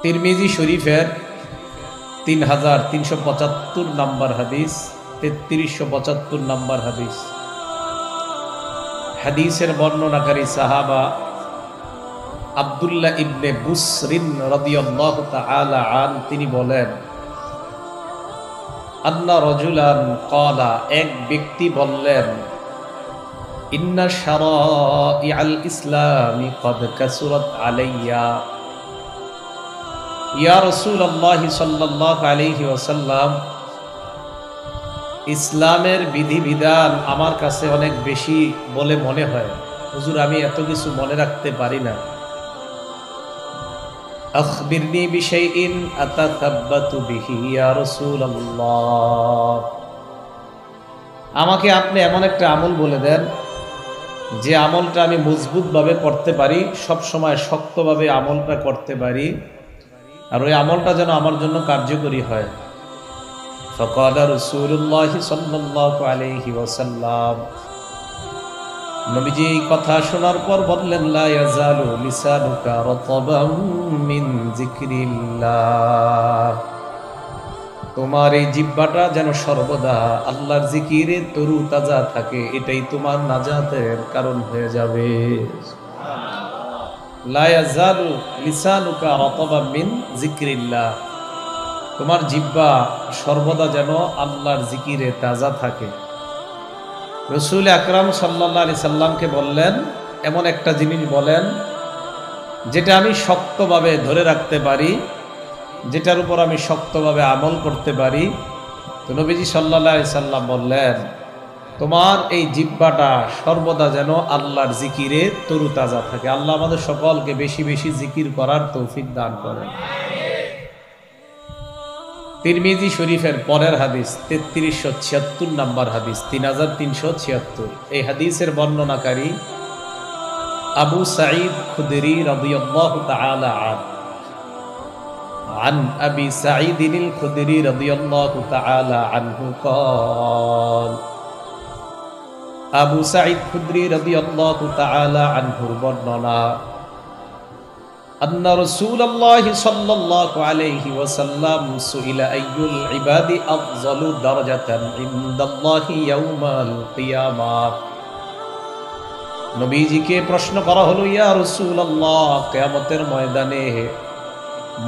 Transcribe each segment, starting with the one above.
তিরমিজি শরীফের 3375 নম্বর হাদিস, 3375 নম্বর হাদিস। হাদিসের বর্ণনাকারী সাহাবা আব্দুল্লাহ ইবনে বুসরিন রাদিয়াল্লাহু তাআলা আন তিনি বলেন, আন্না রাজুলান ক্বালা, এক ব্যক্তি বললেন, ইন্না শারাইআল ইসলামি ক্বাদ কাসুরাত আলাইয়া। ইয়া রাসূলুল্লাহ সাল্লাল্লাহু আলাইহি ওয়াসাল্লাম, ইসলামের বিধিবিধান আমার কাছে অনেক বেশি বলে মনে হয়, হুজুর আমি এত কিছু মনে রাখতে পারি না। আখবিরনি বিশাইইন আতাসাব্বাতু বিহি ইয়া রাসূলুল্লাহ, আমাকে আপনি এমন একটা আমল বলে দেন যে আমলটা আমি মজবুতভাবে করতে পারি, সব সময় শক্তভাবে আমলটা করতে পারি, আর ওই আমলটা যেন আমার জন্য কার্যকরী হয়। ফাকালা রাসূলুল্লাহ সাল্লাল্লাহু আলাইহি ওয়াসাল্লাম, নবীজি এই কথা শোনার পর বললেন, লা ইয়াজালু লিসানুকা রাতাবাম মিন যিকরিল্লাহ, তোমার এই জিহ্বাটা যেন সর্বদা আল্লাহর জিকিরে তরু তাজা থাকে, এটাই তোমার নাজাতের কারণ হয়ে যাবে। লা ইয়াজালু লিসানুকা রাতাবাম মিন যিকরিল্লাহ, তোমার জিহ্বা সর্বদা যেন আল্লাহর জিকিরে তাজা থাকে। রাসূল আকরাম সাল্লাল্লাহু আলাইহি সাল্লামকে বললেন, এমন একটা জিনিস বলেন যেটা আমি শক্তভাবে ধরে রাখতে পারি, যেটার উপর আমি শক্তভাবে আমল করতে পারি। তো নবীজি সাল্লাল্লাহু আলাইহি সাল্লাম বললেন, তোমার এই জিহ্বাটা সর্বদা যেন আল্লাহর জিকিরে তরুতাজা থাকে। আল্লাহ আমাদের সকলকে বেশি বেশি জিকির করার তৌফিক দান করেন। তিরমিজি শরীফের পরের হাদিস 3376 নম্বর হাদিস, 3376। এই হাদিসের বর্ণনাকারী আবু সাঈদ খুদরি রাদিয়াল্লাহু তাআলা আন আবি সাঈদ আল খুদরি রাদিয়াল্লাহু তাআলা আনহু قال, আবু সাঈদ খুদরি রাদিয়াল্লাহু তাআলা আনহুর বর্ণনা, আন্না রাসূলুল্লাহ সাল্লাল্লাহু আলাইহি ওয়াসাল্লাম সুইলা আইয়ুল ইবাদি আফযালু দারাজাতান ইনদাল্লাহি ইয়াউমাল কিয়ামাহ, নবীজিকে প্রশ্ন করা হলো, ইয়া রাসূলুল্লাহ, কিয়ামতের ময়দানে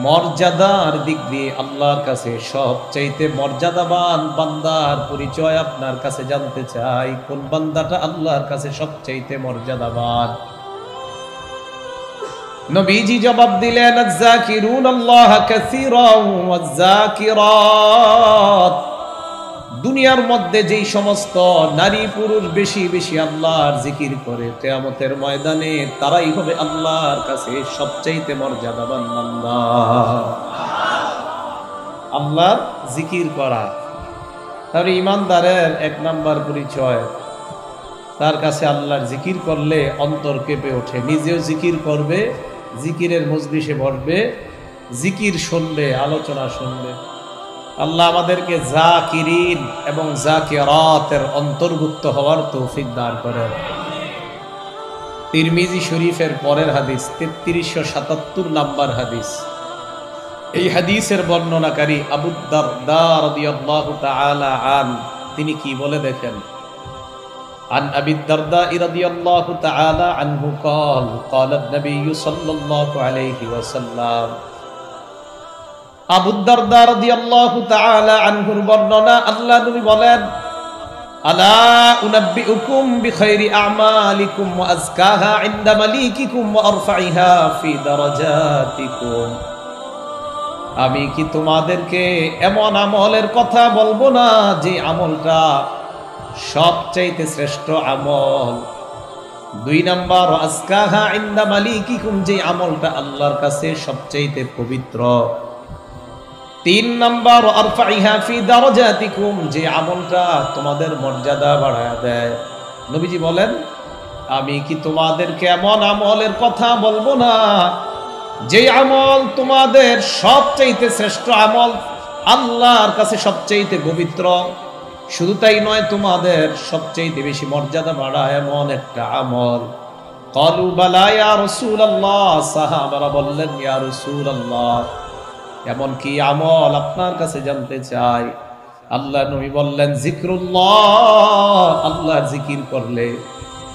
মর্যাদার দিক দিয়ে আল্লাহর কাছে সবচাইতে মর্যাদাবান বান্দার পরিচয় আপনার কাছে জানতে চাই, কোন বান্দাটা আল্লাহর কাছে সবচাইতে মর্যাদাবান? নবীজি জবাব দিলেন, আয-যাকিরুনাল্লাহ কাসীরান ওয়াজ-যাকিরাত, দুনিয়ার মধ্যে যেই সমস্ত নারী পুরুষ বেশি বেশি আল্লাহর জিকির করে, কিয়ামতের ময়দানে তারাই হবে আল্লাহর কাছে সবচাইতে মর্যাদাবান বান্দা। আল্লাহর জিকির করা, তাহলে ইমানদারের এক নাম্বার পরিচয়, তার কাছে আল্লাহর জিকির করলে অন্তর কেঁপে ওঠে, নিজেও জিকির করবে, জিকিরের মজলিসে বসবে, জিকির শুনবে, আলোচনা শুনবে। আল্লাহ আমাদেরকে যাকিরিন এবং যাকিরাতের অন্তর্ভুক্ত হওয়ার তৌফিক দান করেন। তিরমিজি শরীফের পরের হাদিস 3377 নম্বর হাদিস। এই হাদিসের বর্ণনাকারী আবু দারদা রাদিয়াল্লাহু তাআলা আন, তিনি কি বলে দেখেন, عن أبي الدرداء رضي الله تعالى عنه قال, قال النبي صلى الله عليه وسلم, আবু দারদা রাদিয়াল্লাহু তাআলা আনহুর বর্ণনা, আল্লাহ নবী বলেন, আলা উনাব্বিউকুম বিখাইরি আমালিকুম ওয়া আযকাহা ইনদা মালিকিকুম ওয়া আরফাইহা ফি দারাজাতিকুম, আমি কি তোমাদেরকে এমন আমলের কথা বলবো না যে আমলটা সবচাইতে শ্রেষ্ঠ আমল? 2 নাম্বার, আযকাহা ইনদা মালিকিকুম, যে আমলটা আল্লাহর কাছে সবচাইতে পবিত্র। 3 নাম্বার, আরফাইহা ফি দারাজাতিকুম, যে আমলটা তোমাদের মর্যাদা বাড়ায় দেয়। নবীজি বলেন, আমি কি তোমাদেরকে এমন আমলের কথা বলবো না যে আমল তোমাদের সবচাইতে শ্রেষ্ঠ আমল, আল্লাহর কাছে সবচাইতে পবিত্র, শুধু তাই নয়, তোমাদের সবচাইতে বেশি মর্যাদা বাড়ায় এমন একটা আমল। ক্বালু বালা ইয়া রাসূলুল্লাহ, সাহাবারা বললেন ইয়া রাসূলুল্লাহ, এমন কি আমল আপনার কাছে জানতে চাই। আল্লাহ নবী বললেন জিক্রুল্লাহ, আল্লাহর জিকির করলে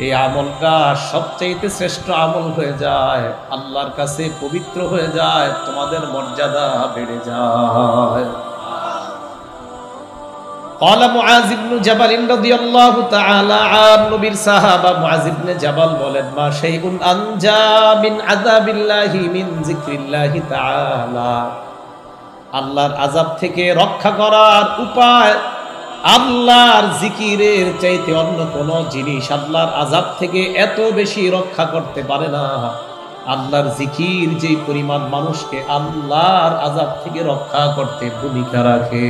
এই আমলটা সবচেয়ে শ্রেষ্ঠ আমল হয়ে যায়, আল্লাহর কাছে পবিত্র হয়ে যায়, তোমাদের মর্যাদা বেড়ে যায়। قال معاذ بن جبل رضي الله تعالى عن নবীর সাহাবা মুআয ইবনে জাবাল বলেন মা শাইউন আনজা মিন আযাবিল্লাহি মিন যিকরিল্লাহি তাআলা, আল্লাহর আযাব থেকে রক্ষা করার উপায় আল্লাহর জিকিরের চাইতে অন্য কোন জিনিস আল্লাহর আযাব থেকে এত বেশি রক্ষা করতে পারে না। আল্লাহর জিকির যেই পরিমাণ মানুষকে আল্লাহর আযাব থেকে রক্ষা করতে ভূমিকা রাখে,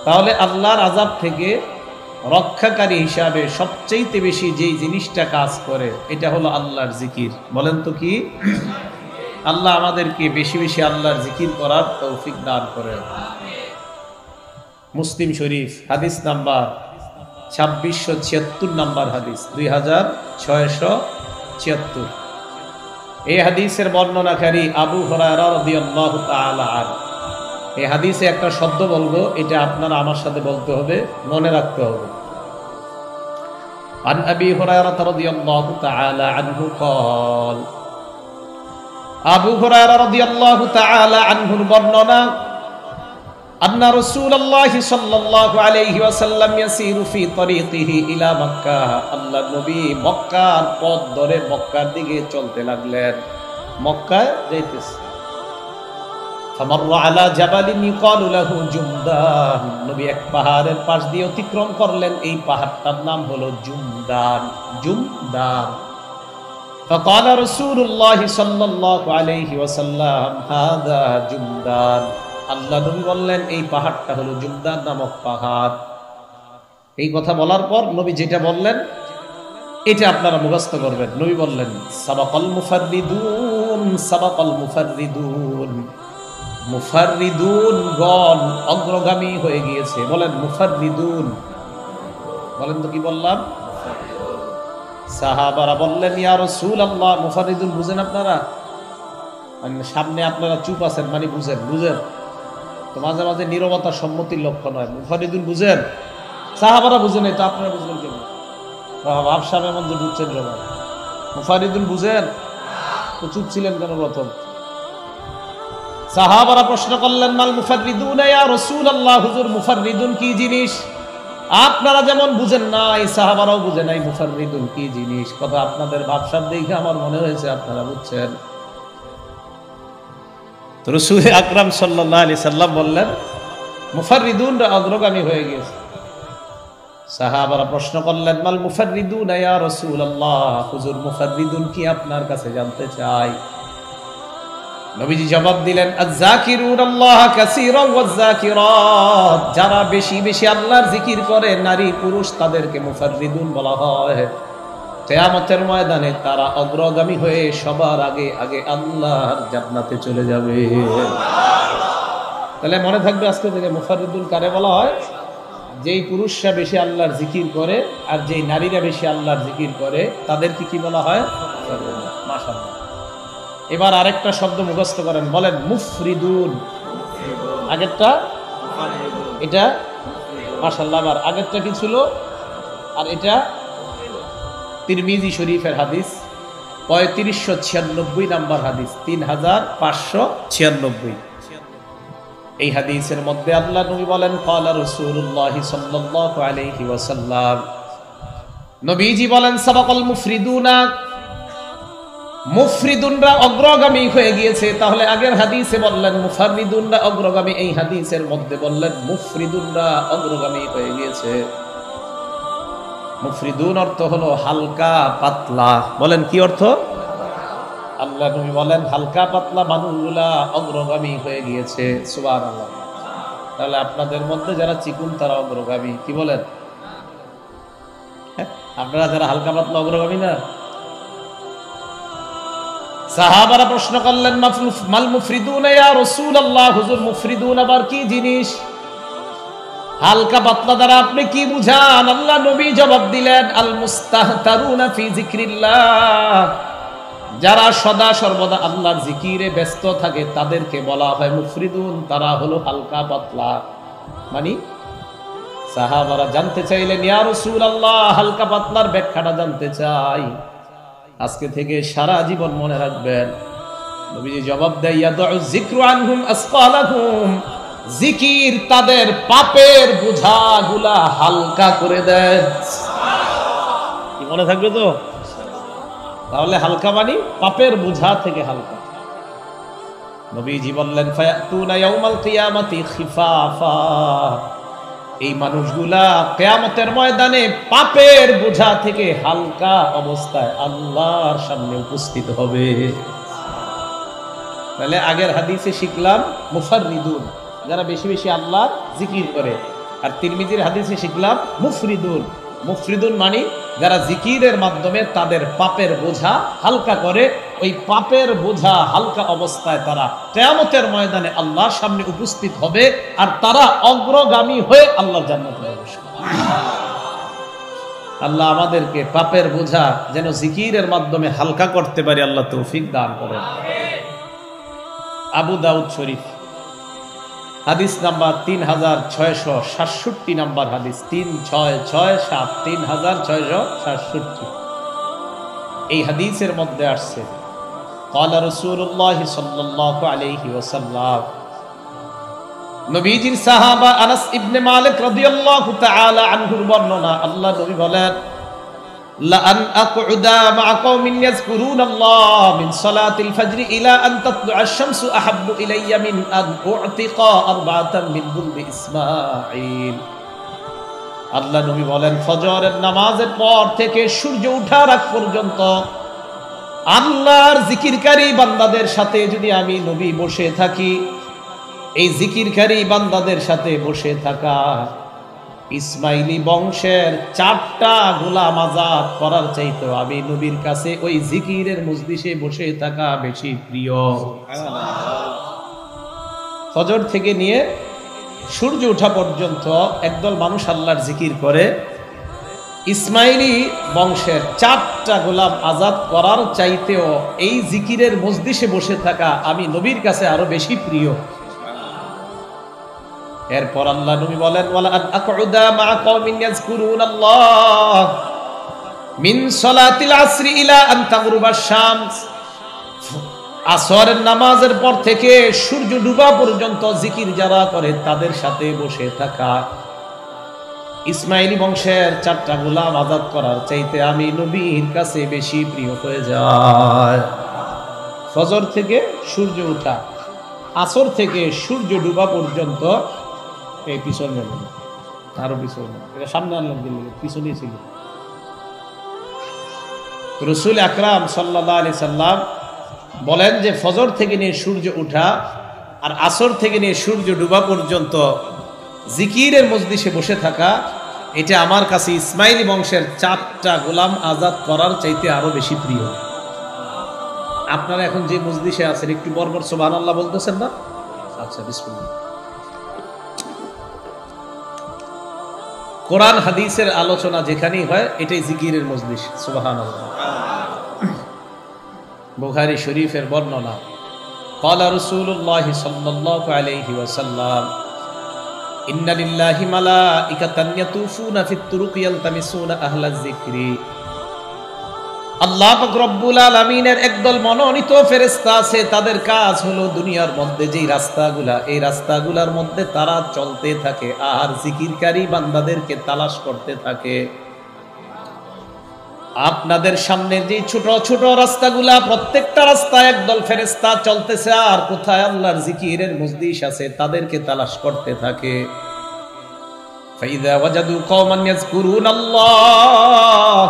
তাহলে আল্লাহর আযাব থেকে রক্ষাকারী হিসাবে সবচেয়ে বেশি যেই জিনিসটা কাজ করে এটা হলো আল্লাহর জিকির। বলেন তো কি? আল্লাহ আমাদেরকে বেশি বেশি আল্লাহর জিকির করার তৌফিক দান করেন। মুসলিম শরীফ হাদিস নাম্বার 2676 নাম্বার হাদিস, 2676। এই হাদিসের বর্ণনাকারী আবু হুরায়রা রাদিয়াল্লাহু তাআলা আনহু। এই হাদিসে একটা শব্দ বলবো, এটা আপনারা আমার সাথে বলতে হবে, মনে রাখতে হবে। আন আবি হুরায়রা রাদিয়াল্লাহু তাআলা আনহু قال, আবু হুরায়রা রাদিয়াল্লাহু তাআলা আনহুর বর্ণনা, আন্না রাসূলুল্লাহ সাল্লাল্লাহু আলাইহি ওয়াসাল্লাম ইয়াসিরু ফি তরিকিহি ইলা মক্কাহ, আল্লাহর নবী মক্কার পথ ধরে মক্কার দিকে চলতে লাগলেন, মক্কায় যাইতেছে। ফামাররা আলা জাবালিন ইউকালু লাহু জুমদান, নবী এক পাহাড়ের পাশ দিয়ে অতিক্রম করলেন, এই পাহাড়টার নাম হলো জুমদান। জুমদান। ফাকালা রাসূলুল্লাহ সাল্লাল্লাহু আলাইহি ওয়াসাল্লাম হাদা জুমদান, আল্লাহ নবী বললেন এই পাহাড়টা হলো জুমদান নামক পাহাড়। এই কথা বলার পর নবী যেটা বললেন এটা আপনারা মুখস্থ করবেন। নবী বললেন সাবাকাল মুফাররিদুন, সাবাকাল মুফাররিদুন, মুফাররিদুন গণ অগ্রগামী হয়ে গিয়েছে। বলেন মুফাররিদুন, বলেন তো কি বললাম? সাহাবারা বললেন ইয়া রাসূলুল্লাহ, মুফাররিদুন বুঝেন আপনারা? সামনে আপনারা চুপ আছেন মানে বুঝেন, বুঝেন তো মাঝে মাঝে নীরবতা সম্মতির লক্ষণ হয়। মুফাররিদুন বুঝেন? সাহাবারা বুঝেন, তো আপনারা বুঝবেন কেন? ভাবসাবের মধ্যে বুঝছেন সবাই। মুফাররিদুন বুঝেন তো চুপ ছিলেন কেন? প্রথম সাহাবারা প্রশ্ন করলেন মাল মুফাররিদুন ইয়া রাসূলুল্লাহ, হুজুর মুফাররিদুন কি জিনিস? আপনারা যেমন বুঝেন না এই সাহাবারাও বুঝে নাই মুফাররিদুন কি জিনিস। কথা আপনাদের ভাবসাব দেখে আমার মনে হয়েছে আপনারা বুঝছেন। তো রাসূল আকরাম সাল্লাল্লাহু আলাইহি সাল্লাম বললেন মুফাররিদুনরা অগ্রগামী হয়ে গেছে। সাহাবারা প্রশ্ন করলেন মাল মুফাররিদুন ইয়া রাসূলুল্লাহ, হুজুর মুফাররিদুন কি আপনার কাছে জানতে চাই। নবীজি জবাব দিলেন আয-যাকিরুনাল্লাহ কাসীরান ওয়াজ-যাকিরাত, যারা বেশি বেশি আল্লাহর জিকির করে নারী পুরুষ তাদেরকে মুফাররিদুন বলা হয়। কিয়ামতের ময়দানে তারা অগ্রগামী হয়ে সবার আগে আগে আল্লাহর জান্নাতে চলে যাবে। তাহলে মনে থাকবে আজকে থেকে মুফাররিদুন কারে বলা হয়? যেই পুরুষরা বেশি আল্লাহর জিকির করে আর যেই নারীরা বেশি আল্লাহর জিকির করে তাদেরকে কি বলা হয়? মাশাআল্লাহ। এবার আরেকটা শব্দ মুখস্থ করেন, বলেন মুফরিদুন। আগেরটা এটা মাশাআল্লাহ, আবার আগেরটা কি ছিল? আর এটা তিরমিজি শরীফের হাদিস 3596 নাম্বার হাদিস, 3596। এই হাদিসের মধ্যে আল্লাহ নবী বলেন ক্বালা রাসূলুল্লাহ সাল্লাল্লাহু আলাইহি ওয়াসাল্লাম, নবীজি বলেন সাবাকাল মুফরিদুনা, মুফরিদুনরা অগ্রগামী হয়ে গিয়েছে। তাহলে আগের হাদিসে বললেন মুফাররিদুনরা অগ্রগামী, এই হাদিসের মধ্যে বললেন মুফরিদুনরা অগ্রগামী হয়ে গিয়েছে। মুফরিদুন অর্থ হলো হালকা পাতলা। বলেন কি অর্থ? আল্লাহ নবী বলেন হালকা পাতলা মানুষগুলা অগ্রগামী হয়ে গিয়েছে। সুবহানাল্লাহ। তাহলে আপনাদের মধ্যে যারা চিকুন তারা অগ্রগামী, কি বলেন? আপনারা যারা হালকা পাতলা অগ্রগামী না? সাহাবারা প্রশ্ন করলেন মাল মুফরিদুন ইয়া রাসূলুল্লাহ, হুজুর মুফরিদুন আবার কি জিনিস? হালকা পাতলা দ্বারা আপনি কি বুঝান? আল্লাহ নবী জবাব দিলেন, আল মুস্তাহতারুনা ফি যিকরিল্লাহ, যারা সদা সর্বদা আল্লাহর জিকিরে ব্যস্ত থাকে তাদেরকে বলা হয় মুফরিদুন, তারা হলো হালকা পাতলা। মানে সাহাবারা জানতে চাইলেন, ইয়া রাসূলুল্লাহ, হালকা পাতলার ব্যাখ্যাটা জানতে চাই। আজকে থেকে সারা জীবন মনে রাখবেন। নবীজি জবাব দেয়, ইয়াদউ যিকরু আনহুম আসকালাহুম, জিকির তাদের পাপের বোঝাগুলা হালকা করে দেয়। কি মনে থাকবে তো? তাহলে হালকা মানে পাপের বোঝা থেকে হালকা। নবীজি বললেন, ফায়াতুনা ইয়াউমাল কিয়ামাতি খিফাফা, এই মানুষগুলা কিয়ামতের ময়দানে পাপের বোঝা থেকে হালকা অবস্থায় আল্লাহর সামনে উপস্থিত হবে। তাহলে আগের হাদিসে শিখলাম মুফাররিদুন, যারা বেশি বেশি আল্লাহর জিকির করে। আর তিরমিজির হাদিসে শিখলাম মুফরিদুন। মুফরিদুন মানে যারা জিকিরের মাধ্যমে তাদের পাপের বোঝা হালকা করে। ওই পাপের বোঝা হালকা অবস্থায় তারা কিয়ামতের ময়দানে আল্লাহর সামনে উপস্থিত হবে, আর তারা অগ্রগামী হয়ে আল্লাহর জান্নাতে প্রবেশ করবে। আল্লাহ আমাদেরকে পাপের বোঝা যেন জিকিরের মাধ্যমে হালকা করতে পারি, আল্লাহ তৌফিক দান করেন। আবু দাউদ শরীফ হাদিস নাম্বার 3667 নাম্বার হাদিস, 3667, 3667। এই হাদিসের মধ্যে আসছে, ক্বালা রাসূলুল্লাহ সাল্লাল্লাহু আলাইহি ওয়াসাল্লাম, নবীজির সাহাবা আনাস ইবনে মালিক রাদিয়াল্লাহু তাআলা আনহুর বর্ণনা, আল্লাহ নবী বলেন, লা আন আকুদা মা কওমিন ইয়াযকুরুনাল্লাহ মিন সালাতিল ফজর ইলা আন তাতলুআ আশ-শামসু আহাব্বু ইলাইয়া মিন আন উ'তিকা আরবাআতান মিন বুলদি ইসমাঈল। আল্লাহ নবী বলেন, ফজরের নামাজের পর থেকে সূর্য ওঠার আগ পর্যন্ত আল্লাহর জিকিরকারী বান্দাদের সাথে যদি আমি নবী বসে থাকি, এই জিকিরকারী বান্দাদের সাথে বসে থাকা ইসমাইলি বংশের 4টা গোলাম আযাদ করার চাইতে আমি নবীর কাছে ওই জিকিরের মজলিসে বসে থাকা বেশি প্রিয়। ফজর থেকে নিয়ে সূর্য ওঠা পর্যন্ত একদল মানুষ আল্লাহর জিকির করে, ইসমাইলি বংশের 4টা গোলাম আযাদ করার চাইতেও এই জিকিরের মজলিসে বসে থাকা আমি নবীর কাছে আরো বেশি প্রিয়। এরপর আল্লাহ নবী বলেন, ওয়ালা আন আকুদা মা কওমিন ইয়াযকুরুনাল্লাহ মিন সালাতিল আসরি ইলা আন তাগরুবাশ শামস, আসরের নামাজের পর থেকে সূর্য ডুবা পর্যন্ত জিকির যারা করে তাদের সাথে বসে থাকা ইসমাইলি বংশের 4টা গোলাম আযাদ করার চাইতে আমি নবীর কাছে বেশি প্রিয় হয়ে যায়। ফজর থেকে সূর্য ওঠা, আসর থেকে সূর্য ডুবা পর্যন্ত, এই পিছনে আরো পিছনে, এটা সামনে আনলাম দিল্লি, পিছনেই ছিল। রাসূল আকরাম সাল্লাল্লাহু আলাইহি সাল্লাম বলেন যে ফজর থেকে নিয়ে সূর্য ওঠা আর আসর থেকে নিয়ে সূর্য ডুবা পর্যন্ত জিকিরের মজলিসে বসে থাকা, এটা আমার কাছে ইসমাইলি বংশের 4টা গোলাম আযাদ করার চাইতে আরো বেশি প্রিয়। আপনারা এখন যে মজলিসে আছেন একটু বরবর সুবহানাল্লাহ বলতেছেন না? আচ্ছা, বিসমিল্লাহ। কোরআন হাদিসের আলোচনা যেখানেই হয় এটাই জিকিরের মজলিস। সুবহানাল্লাহ। বুখারী শরীফের বর্ণনা, ক্বালা রাসূলুল্লাহ সাল্লাল্লাহু আলাইহি ওয়াসাল্লাম, ইন্না লিল্লাহি মালাইকাতান ইয়াতুফুনা ফিত তুরুকি ইয়ালতামিসুনা আহলায যিকরি। আল্লাহ পাক রব্বুল আলামিনের একদল মনোনীত ফেরেশতা আছে, তাদের কাজ হলো দুনিয়ার মধ্যে যেই রাস্তাগুলা, এই রাস্তাগুলার মধ্যে তারা চলতে থাকে আর জিকিরকারী বান্দাদেরকে তালাশ করতে থাকে। আপনাদের সামনে যে ছোট ছোট রাস্তাগুলা, প্রত্যেকটা রাস্তায় একদল ফেরেশতা চলতেছে আর কোথায় আল্লাহর জিকিরের মজলিস আছে তাদেরকে তালাশ করতে থাকে। ফাইযা ওয়াজাদু কওমান ইয়াযকুরুনাল্লাহ,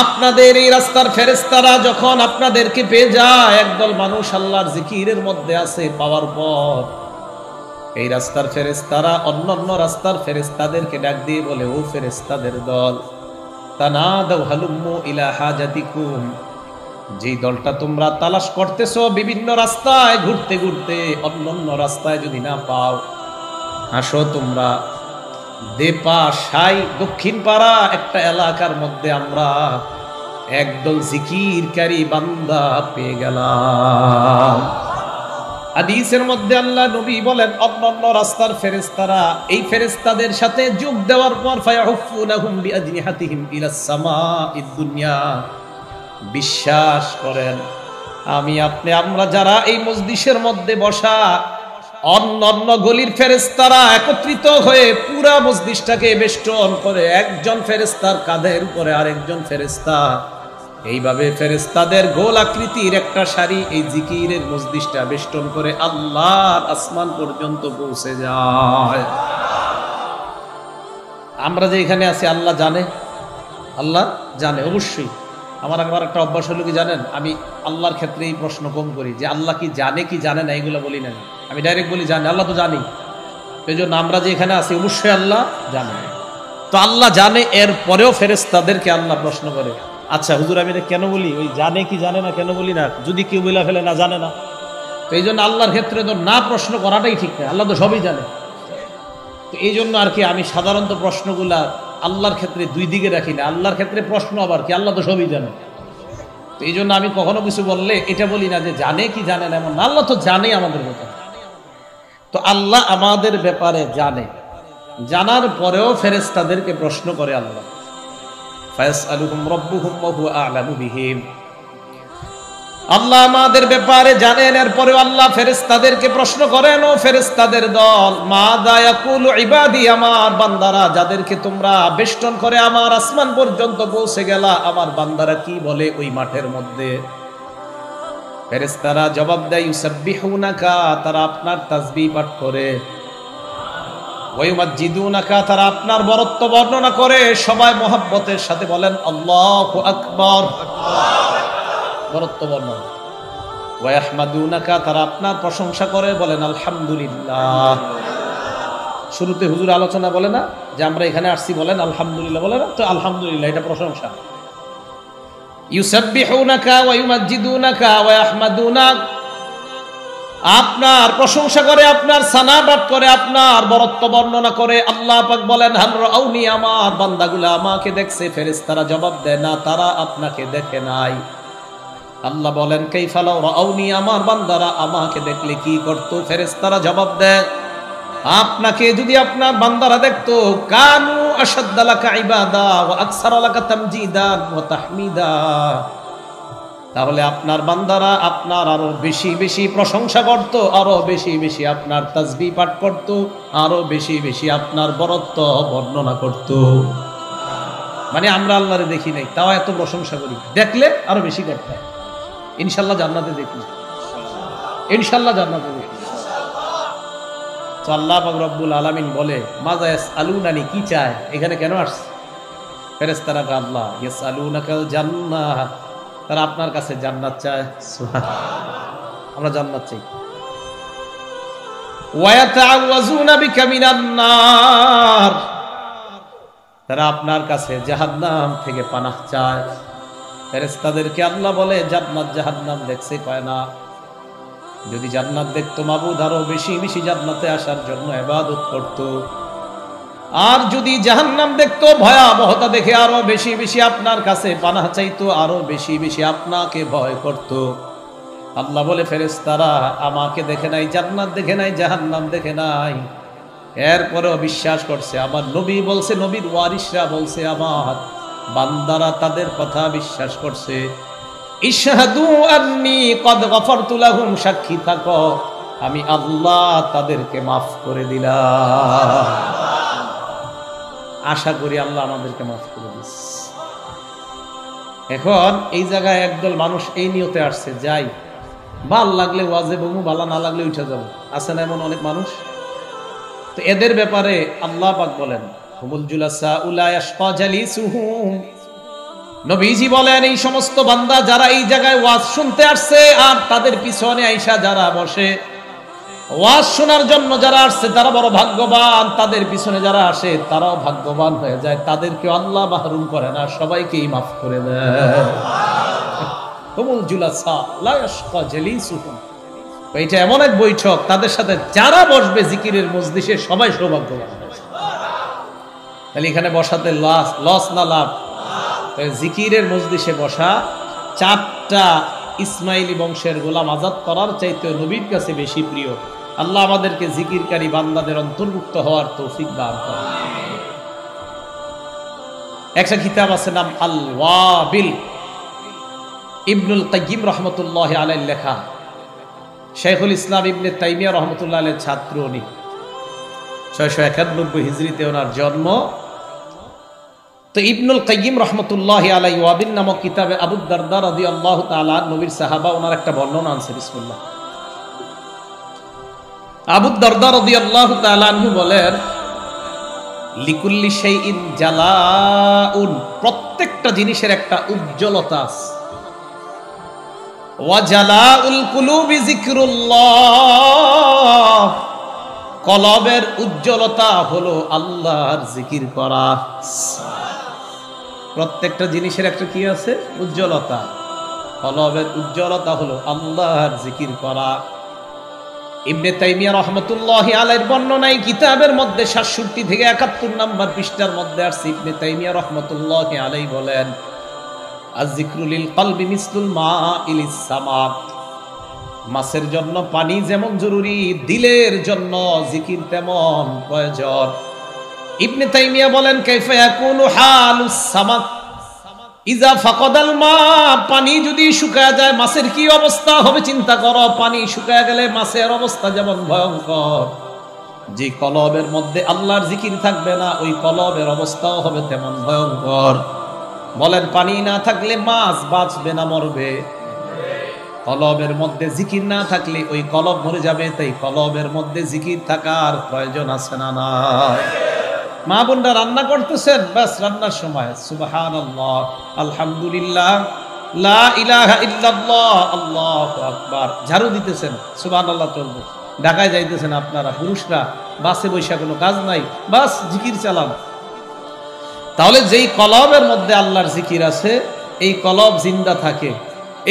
আপনাদের এই রাস্তার ফেরেশতারা যখন আপনাদেরকে পেয়ে যায়, একদল মানুষ আল্লাহর জিকিরের মধ্যে আছে, পাওয়ার পর এই রাস্তার ফেরেশতারা অন্যান্য রাস্তার ফেরেশতাদেরকে ডাক দিয়ে বলে, ও ফেরেশতাদের দল, তানাদাউ হালুম্মু ইলা হাজাতিকুম, যেই দলটা তোমরা তালাশ করতেছো বিভিন্ন রাস্তায় ঘুরতে ঘুরতে, অন্যান্য রাস্তায় যদি না পাও, আসো তোমরা দেপা সাই দক্ষিণ পাড়া একটা এলাকার মধ্যে আমরা একদল জিকিরকারী বান্দা পেয়ে গেলাম। হাদিসের মধ্যে আল্লাহ নবী বলেন অন্যান্য রাস্তার ফেরেশতারা এই ফেরেশতাদের সাথে যোগ দেওয়ার পর ফায়াহুফুনাহুম বিআজনিহাতিহিম ইলাস সামাঈদ দুনিয়া, বিশ্বাস করেন আমি আপনি আমরা যারা এই মজলিসের মধ্যে বসা অন্যান্য গলির ফেরেশতারা একত্রিত হয়ে পুরা মজলিসটাকে বেষ্টন করে একজন ফেরেশতার কাঁধের উপরে আরেকজন ফেরেশতা, এইভাবে ফেরেশতাদের গোল আকৃতির একটা সারি এই জিকিরের মজলিসটা বেষ্টন করে আল্লাহর আসমান পর্যন্ত পৌঁছে যায়। আমরা যে এখানে আছি আল্লাহ জানে, আল্লাহ জানে অবশ্যই। আমার একবার একটা অভ্যাস হলো কি জানেন, আমি আল্লাহর ক্ষেত্রে এই প্রশ্ন কম করি যে আল্লাহ কি জানে না এগুলো বলি না, আমি ডাইরেক্ট বলি জানে। আল্লাহ তো জানি, এই জন্য আমরা যে এখানে আছি অবশ্যই আল্লাহ জানে। তো আল্লাহ জানে, এর পরেও ফেরেশতাদেরকে আল্লাহ প্রশ্ন করে আচ্ছা হুজুর আমি এটা কেন বলি, ওই জানে কি জানে না কেন বলি না, যদি কেউ বলে ফেলে না জানে না। তো এই জন্য আল্লাহর ক্ষেত্রে তো না প্রশ্ন করাটাই ঠিক না, আল্লাহ তো সবই জানে। তো এই জন্য আর কি আমি সাধারণত প্রশ্নগুলা আল্লাহর ক্ষেত্রে দুই দিকে রাখি না, আল্লাহর ক্ষেত্রে প্রশ্ন আবার কি আল্লাহ তো সবই জানে। তো এই জন্য আমি কখনো কিছু বললে এটা বলি না যে জানে কি জানে না, এমন না, আল্লাহ তো জানে আমাদের ব্যাপারে। তো আল্লাহ আমাদের ব্যাপারে জানে, জানার পরেও ফেরেশতাদেরকে প্রশ্ন করে আল্লাহ। ফায়াসআলুহুম রাব্বুহুম ওয়া হুয়া আ'লামু বিহিম, আল্লাহ আমাদের ব্যাপারে জানেন, এরপরেও আল্লাহ ফেরেশতাদেরকে প্রশ্ন করেন ও ফেরেশতাদের দল মাযা ইয়াকুলু ইবাদি, আমার বান্দারা যাদেরকে তোমরা বেষ্টন করে আমার আসমান পর্যন্ত পৌঁছে গেলা, আমার বান্দারা কি বলে ওই মাঠের মধ্যে। ফেরেশতারা জবাব দেয় ইউসাব্বিহুনাকা, তারা আপনার তাসবিহ পাঠ করে, ওয়া ইউমাজ্জিদুনাকা, তারা আপনার বরত্ব বর্ণনা করে, সবাই মোহাব্বতের সাথে বলেন আল্লাহু আকবার, বরত্ব বর্ণনা। ওয়া ইয়াহমাদুনাকা, তারা আপনার প্রশংসা করে, বলেন আলহামদুলিল্লাহ। শুরুতে হুজুর আলোচনা বলে না যে আমরা এখানে আসছি বলেন আলহামদুলিল্লাহ, বলে না? তো আলহামদুলিল্লাহ এটা প্রশংসা। ইউসাব্বিহুনাকা ওয়া ইউমাজ্জিদুনাকা ওয়া ইয়াহমাদুনাক, আপনার প্রশংসা করে, আপনার সানা পাঠ করে, আপনার বরত্ব বর্ণনা করে। আল্লাহ পাক বলেন হাল রাউনি, আমার বান্দাগুলো আমাকে দেখছে। ফেরেশতারা জবাব দেয় না, তারা আপনাকে দেখে নাই। আল্লাহ বলেন কাইফা লাউ রাউনি, আমার বান্দারা আমাকে দেখলে কি করত? ফেরেশতারা জবাব দেয় আপনাকে যদি আপনার বান্দারা দেখতো কানু আশাদ্দা লাকা ইবাদা ওয়া আকসারা লাকা তামজিদান ওয়া তাহমিদা, তাহলে আপনার বান্দারা আপনার আরো বেশি বেশি প্রশংসা করত, আরো বেশি বেশি আপনার তাসবিহ পাঠ করত, আরো বেশি বেশি আপনার বরত্ব বর্ণনা করত। মানে আমরা আল্লাহরে দেখি নাই, তাও এত প্রশংসা করি, দেখলে আরো বেশি করতাম। ইনশাআল্লাহ জান্নাতে দেখি, ইনশাআল্লাহ জান্নাতে দেখি। তো আল্লাহ পাক রব্বুল আলামিন বলে মাযা ইয়াসআলুনানি, কি চায়, এখানে কেন আসছে? ফেরেশতারা আল্লাহ ইয়াসআলুনাকাল জান্নাহ, তারা আপনার কাছে জান্নাত চায়। সুবহানাল্লাহ, আমরা জান্নাত চাই। ওয়া ইয়াতাআওয়াজুনা বিকা মিনান নার, তারা আপনার কাছে জাহান্নাম থেকে পানাহ চায়। ফেরেশতাদেরকে আল্লাহ বলে জান্নাত জাহান্নাম দেখছে পায় না, যদি জান্নাত দেখতো মাবুদ আরো বেশি বেশি জান্নাতে আসার জন্য ইবাদত করত, আর যদি জাহান্নাম দেখতো ভয়াবহতা দেখে আরো বেশি বেশি আপনার কাছে পানাহ চাইতো, আরো বেশি বেশি আপনাকে ভয় করত। আল্লাহ বলে ফেরেশতারা আমাকে দেখে নাই, জান্নাত দেখে নাই, জাহান্নাম দেখে নাই, এরপরেও বিশ্বাস করছে। আমার নবী বলছে, নবীর ওয়ারিসরা বলছে, আমার বান্দারা তাদের কথা বিশ্বাস করছে। ইশহাদু আন্নী কদ গফারতু লাহুম, সাক্ষী থাকো আমি আল্লাহ তাদেরকে মাফ করে দিলাম। আশা করি আল্লাহ আমাদেরকে মাফ করে দিস। এখন এই জায়গায় একদল মানুষ এই নিয়তে আসছে, যাই ভাল লাগলে ওয়াজে বমু, ভালো না লাগলে উঠে যাবো, আছে না এমন অনেক মানুষ? তো এদের ব্যাপারে আল্লাহ পাক বলেন হুমুল জুলাসা উলা ইয়াশকা জালিসুহুম, নবীজি বলেন এই সমস্ত বান্দা যারা এই জায়গায় ওয়াজ শুনতে আসছে আর তাদের পিছনে আইসা যারা বসে, ওয়াজ শোনার জন্য যারা আসছে তারা বড় ভাগ্যবান, তাদের পিছনে যারা আসে তারাও ভাগ্যবান হয়ে যায়, তাদেরকে আল্লাহ মাহরুম করে না, সবাইকেই মাফ করে দেয়। হুমুল জুলাসা লা ইয়াশকা জালিসুহুম, এটা এমন এক বৈঠক, তাদের সাথে যারা বসবে জিকিরের মজলিসে সবাই সৌভাগ্যবান। তাহলে এখানে বসাতে লস না লাভ? জিকিরের মজলিসে বসা 4টা ইসমাইলি বংশের গোলাম আজাদ করার চাইতে নবীর কাছে বেশি প্রিয়। আল্লাহ আমাদেরকে জিকিরকারী বান্দাদের অন্তর্ভুক্ত হওয়ার তৌফিক দান করেন। একটা কিতাব আছে নাম আল ওয়াবিল, ইবনুল কাইয়িম রহমতুল্লাহ আলাইহির লেখা। শাইখুল ইসলাম ইবনে তাইমিয়া রহমতুল্লাহ আলাইহির ছাত্র উনি। 691 হিজরিতে ওনার জন্ম। তো ইবনুল কাইয়িম রহমতুল্লাহ আলাইহি ওয়াবিল নামক কিতাবে আবু দারদা রাদিয়াল্লাহু তাআলা নবীর সাহাবা ওনার একটা বর্ণনা আছে। বিসমিল্লাহ। আবু দারদা রাদিয়াল্লাহু তাআলা আনহু বলেন, লিকুল্লি শাইইন জালাউন, প্রত্যেকটা জিনিসের একটা উজ্জ্বলতা আছে। ওয়া জালাউল কুলুবি যিকরুল্লাহ, কলবের উজ্জ্বলতা হলো আল্লাহর জিকির করা। প্রত্যেকটা জিনিসের একটা কি আছে? উজ্জ্বলতা। কলবের উজ্জ্বলতা হলো আল্লাহর জিকির করা। ইবনে তাইমিয়া রহমতুল্লাহি আলাইহির বর্ণনায় কিতাবের মধ্যে 67 থেকে 71 নম্বর পৃষ্ঠার মধ্যে আসছে। ইবনে তাইমিয়া রহমতুল্লাহি আলাইহি বলেন, আয-যিকরু লিল কলবি মিসলুল মা'i লিস সামা, মাছের জন্য পানি যেমন জরুরি, দিলের জন্য জিকির তেমন প্রয়োজন। ইবনে তাইমিয়া বলেন, কাইফা ইয়াকুনু হালুস সামাক ইজা ফাকাদাল মা, পানি যদি শুকায় যায় মাছের কি অবস্থা হবে চিন্তা করো। পানি শুকায় গেলে মাছের অবস্থা যেমন ভয়ঙ্কর, যে কলবের মধ্যে আল্লাহর জিকির থাকবে না ওই কলবের অবস্থাও হবে তেমন ভয়ঙ্কর। বলেন, পানি না থাকলে মাছ বাঁচবে না মরবে? কলবের মধ্যে জিকির না থাকলে ওই কলব মরে যাবে। তাই কলবের মধ্যে জিকির থাকার প্রয়োজন আছে না নাই? মা বোনরা রান্না করতেছেন, বাস রান্নার সময় সুবহানাল্লাহ, আলহামদুলিল্লাহ, লা ইলাহা ইল্লাল্লাহ, আল্লাহু আকবার, ঝাড়ু দিতেছেন, সুবহানাল্লাহ চলবে। ঢাকায় যাইতেছেন আপনারা পুরুষরা, বাসে বৈশা কোনো কাজ নাই, বাস জিকির চালান। তাহলে যেই কলবের মধ্যে আল্লাহর জিকির আছে এই কলব জিন্দা থাকে,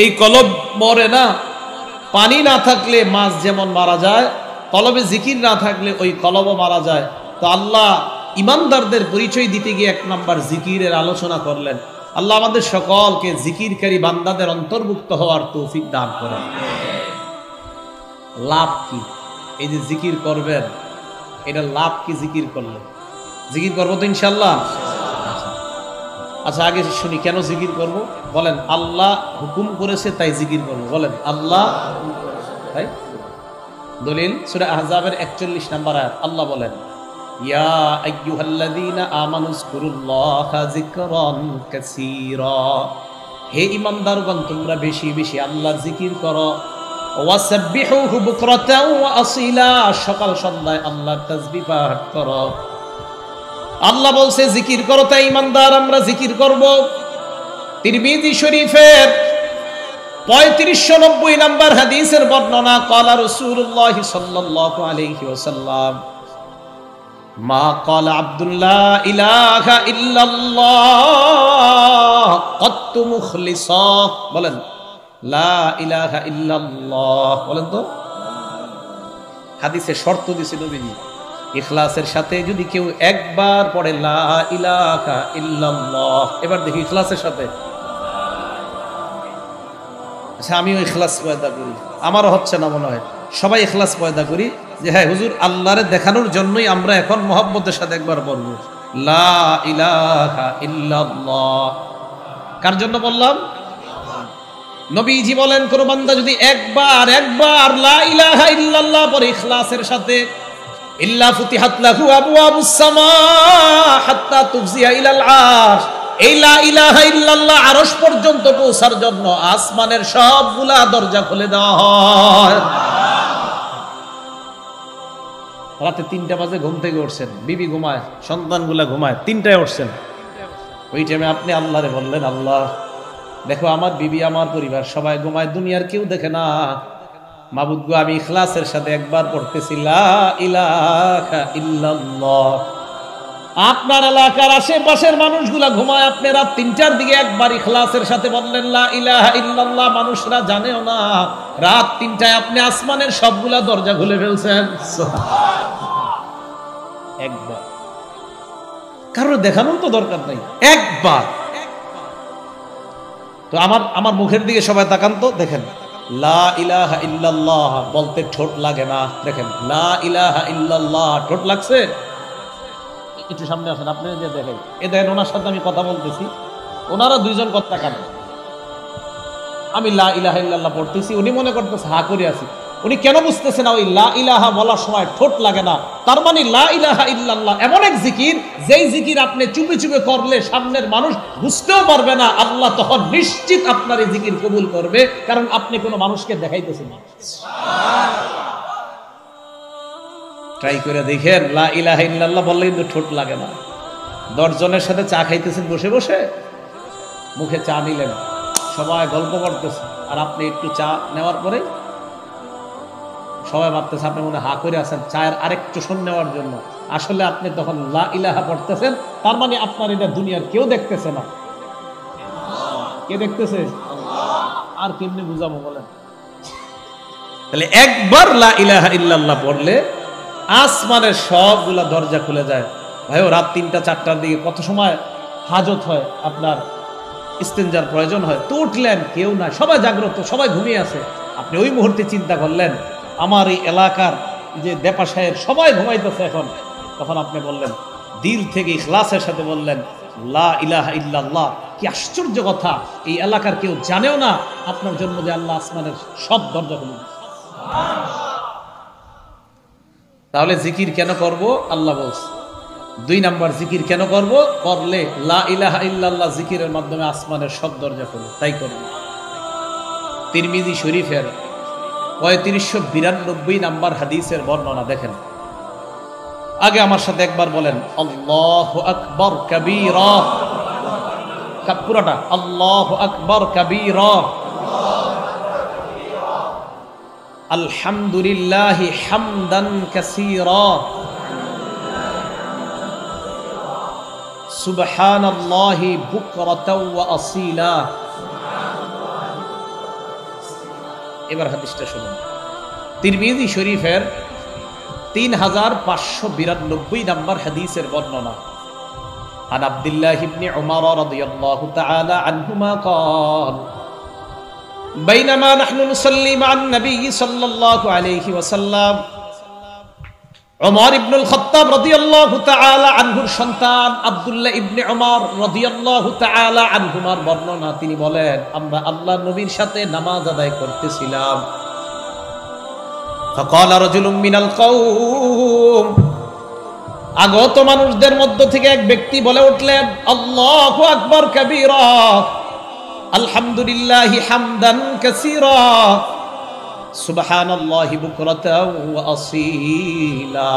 এই কলব মরে না। পানি না থাকলে মাছ যেমন মারা যায়, কলবে জিকির না থাকলে ওই কলবও মারা যায়। তো আল্লাহ ইমানদারদের পরিচয় দিতে গিয়ে 1 নম্বর জিকিরের আলোচনা করলেন। আল্লাহ আমাদের সকলকে জিকিরকারী বান্দাদের অন্তর্ভুক্ত হওয়ার তৌফিক দান করেন। লাভ কি? এই যে জিকির করবেন, এটা লাভ কি? জিকির করলে জিকির করবো তো ইনশাল্লাহ। আচ্ছা, আগে শুনি কেন জিকির করব? বলেন, আল্লাহ হুকুম করেছে তাই জিকির করব। বলেন, আল্লাহ তাই। দলিল সূরা আহজাবের 41 নম্বর আয়াত। আল্লাহ বলেন, ইয়া আইয়ুহাল্লাযীনা আমানুযকুরুল্লাহা যিকরান কাসীরা, হে ঈমানদারগণ তোমরা বেশি বেশি আল্লাহর জিকির করো। ওয়াসাব্বিহুহু বুকরাতাও ওয়া আসীলা, সকাল সন্ধ্যায় আল্লাহর তাসবিহ পাঠ করো। আল্লাহ বলছে জিকির করো, তাই ঈমানদার আমরা জিকির করব। তিরমিজি শরীফের 3590 নম্বর হাদিসের বর্ণনা, ক্বালা রাসূলুল্লাহ সাল্লাল্লাহু আলাইহি ওয়াসাল্লাম, মা ক্বালা আব্দুল্লাহ ইলাহা ইল্লাল্লাহ কত্তু মুখলিসা, বলেন লা ইলাহা ইল্লাল্লাহ, বলেন তো। হাদিসে শর্ত দিয়েছে নবীজি, ইখলাসের সাথে যদি কেউ একবার পড়ে লা ইলাহা ইল্লাল্লাহ, এবার দেখি ইখলাসের সাথে। আচ্ছা, আমিও ইখলাস পয়দা করি, আমারও হচ্ছে না মনে হয়, সবাই ইখলাস পয়দা করি যে হ্যাঁ হুজুর আল্লাহরে দেখানোর জন্যই আমরা এখন মহব্বতের সাথে একবার বলব লা ইলাহা ইল্লাল্লাহ। কার জন্য বললাম? নবীজি বলেন, কোন বান্দা যদি একবার লা ইলাহা ইল্লাল্লাহ পড়ে ইখলাসের সাথে, ইল্লা ফুতিহাত লাহু আবওয়াবুস সামা হাত্তা তুফজিয়া ইলাল আরশ, এই লা ইলাহা ইল্লাল্লাহ আরশ পর্যন্ত পৌঁছার জন্য আসমানের সবগুলা দরজা খুলে দেওয়া হয়। রাতে 3টা বাজে ঘুম থেকে উঠছেন, বিবি ঘুমায়, সন্তানগুলা ঘুমায়, 3টায় উঠছেন, ওই টাইমে আপনি আল্লাহরে বললেন, আল্লাহ দেখো আমার বিবি আমার পরিবার সবাই ঘুমায়, দুনিয়ার কেউ দেখে না, মাবুদ গো আমি ইখলাসের সাথে একবার পড়তেছি লা ইলাহা ইল্লাল্লাহ। আপনার এলাকার আশেপাশের মানুষগুলা ঘুমায়, আপনি রাত 3টার দিকে একবার ইখলাসের সাথে বললেন লা ইলাহা ইল্লাল্লাহ, মানুষরা জানেও না রাত 3টায় আপনি আসমানের সবগুলা দরজা খুলে ফেলছেন। একবার, কারোর দেখানোর তো দরকার নাই, একবার। তো আমার মুখের দিকে সবাই তাকান তো, দেখেন লা ইলাহা ইল্লাল্লাহ বলতে ঠোঁট লাগে না, দেখেন লা ইলাহা ইল্লাল্লাহ ঠোঁট লাগছে? একটু সামনে আসেন, আপনি যে দেখেন, এ দেখেন ওনার সাথে আমি কথা বলতেছি, ওনারা দুইজন কথা কান, আমি লা ইলাহা ইল্লাল্লাহ পড়তেছি, উনি মনে করতেছে হা করে আছি। উনি কেন বুঝতেছে না ওই লা ইলাহা বলার সময় ঠোঁট লাগে না? তার মানে লা ইলাহা ইল্লাল্লাহ এমন এক জিকির, যেই জিকির আপনি চুপে চুপে করলে সামনের মানুষ বুঝতেও পারবে না, আল্লাহ তখন নিশ্চিত আপনার এই জিকির কবুল করবে, কারণ আপনি কোনো মানুষকে দেখাইতেছেন না। ট্রাই করে দেখেন, লা ইলাহা ইল্লাল্লাহ বললে কিন্তু ঠোঁট লাগে না। 10 জনের সাথে চা খাইতেছেন বসে বসে, মুখে চা নিলেন, সবাই গল্প করতেছে, আর আপনি একটু চা নেওয়ার পরে সবাই ভাবতেছে আপনি মনে হা করে আছেন চায়ের আরেকটু শোন নেওয়ার জন্য, আসলে আপনি তখন লা ইলাহা পড়তেছেন। তার মানে আপনার এটা দুনিয়ার কেউ দেখতেছে না। কে দেখতেছে? আর কেমনে বুঝাবো বলেন? তাহলে একবার লা ইলাহা ইল্লাল্লাহ পড়লে আসমানের সবগুলা দরজা খুলে যায়। ভাইও রাত 3টা 4টার দিকে কত সময় হাজত হয়, আপনার ইস্তেঞ্জার প্রয়োজন হয়, তো উঠলেন, কেউ নাই, সবাই জাগ্রত, সবাই ঘুমিয়ে আছে। আপনি ওই মুহূর্তে চিন্তা করলেন আমার এই এলাকার যে দেপাশায়ের সবাই ঘুমাইতেছে এখন, তখন আপনি বললেন দিল থেকে ইখলাসের সাথে বললেন লা ইলাহা ইল্লাল্লাহ। কি আশ্চর্য কথা, এই এলাকার কেউ জানেও না আপনার জন্য যে আল্লাহ আসমানের সব দরজা খুলে দিয়েছে। তাহলে জিকির কেন করব? আল্লাহ বলছে 2 নাম্বার জিকির কেন করব? করলে লা ইলাহা ইল্লাল্লাহ জিকিরের মাধ্যমে আসমানের সব দরজা খুলে, তাই করব। তিরমিজি শরীফের 3592 নাম্বার হাদিসের বর্ণনা দেখেন। আগে আমার সাথে একবার বলেন আল্লাহু আকবার কাবীরা, পুরোটা আল্লাহু আকবার কাবীরা, আলহামদুলিল্লাহি হামদান কাসীরা, সুবহানাল্লাহি বুকরাতাও ওয়া আসীলা। এবার হাদিসটা শুনুন, তিরমিজি শরীফের 3592 নাম্বার হাদিসের বর্ণনা। আন আব্দুল্লাহ ইবনে উমর রাদিয়াল্লাহু তাআলা আনহুমা قال بينما نحن نصلي مع النبي صلى الله عليه وسلم উমর ইবনুল খাত্তাব রাদিয়াল্লাহু তাআলা আনহুর সন্তান আব্দুল্লাহ ইবনে উমর রাদিয়াল্লাহু তাআলা আনহুমার বর্ণনা, তিনি বলেন আমরা আল্লাহর নবীর সাথে নামাজ আদায় করতেছিলাম। فقال رجل من القوم, আগত মানুষদের মধ্য থেকে এক ব্যক্তি বলে উঠলেন আল্লাহু আকবার কাবীরা, আলহামদুলিল্লাহি হামদান কাসীরা, সুবহানাল্লাহি বুকরাতাও ওয়া আসীলা।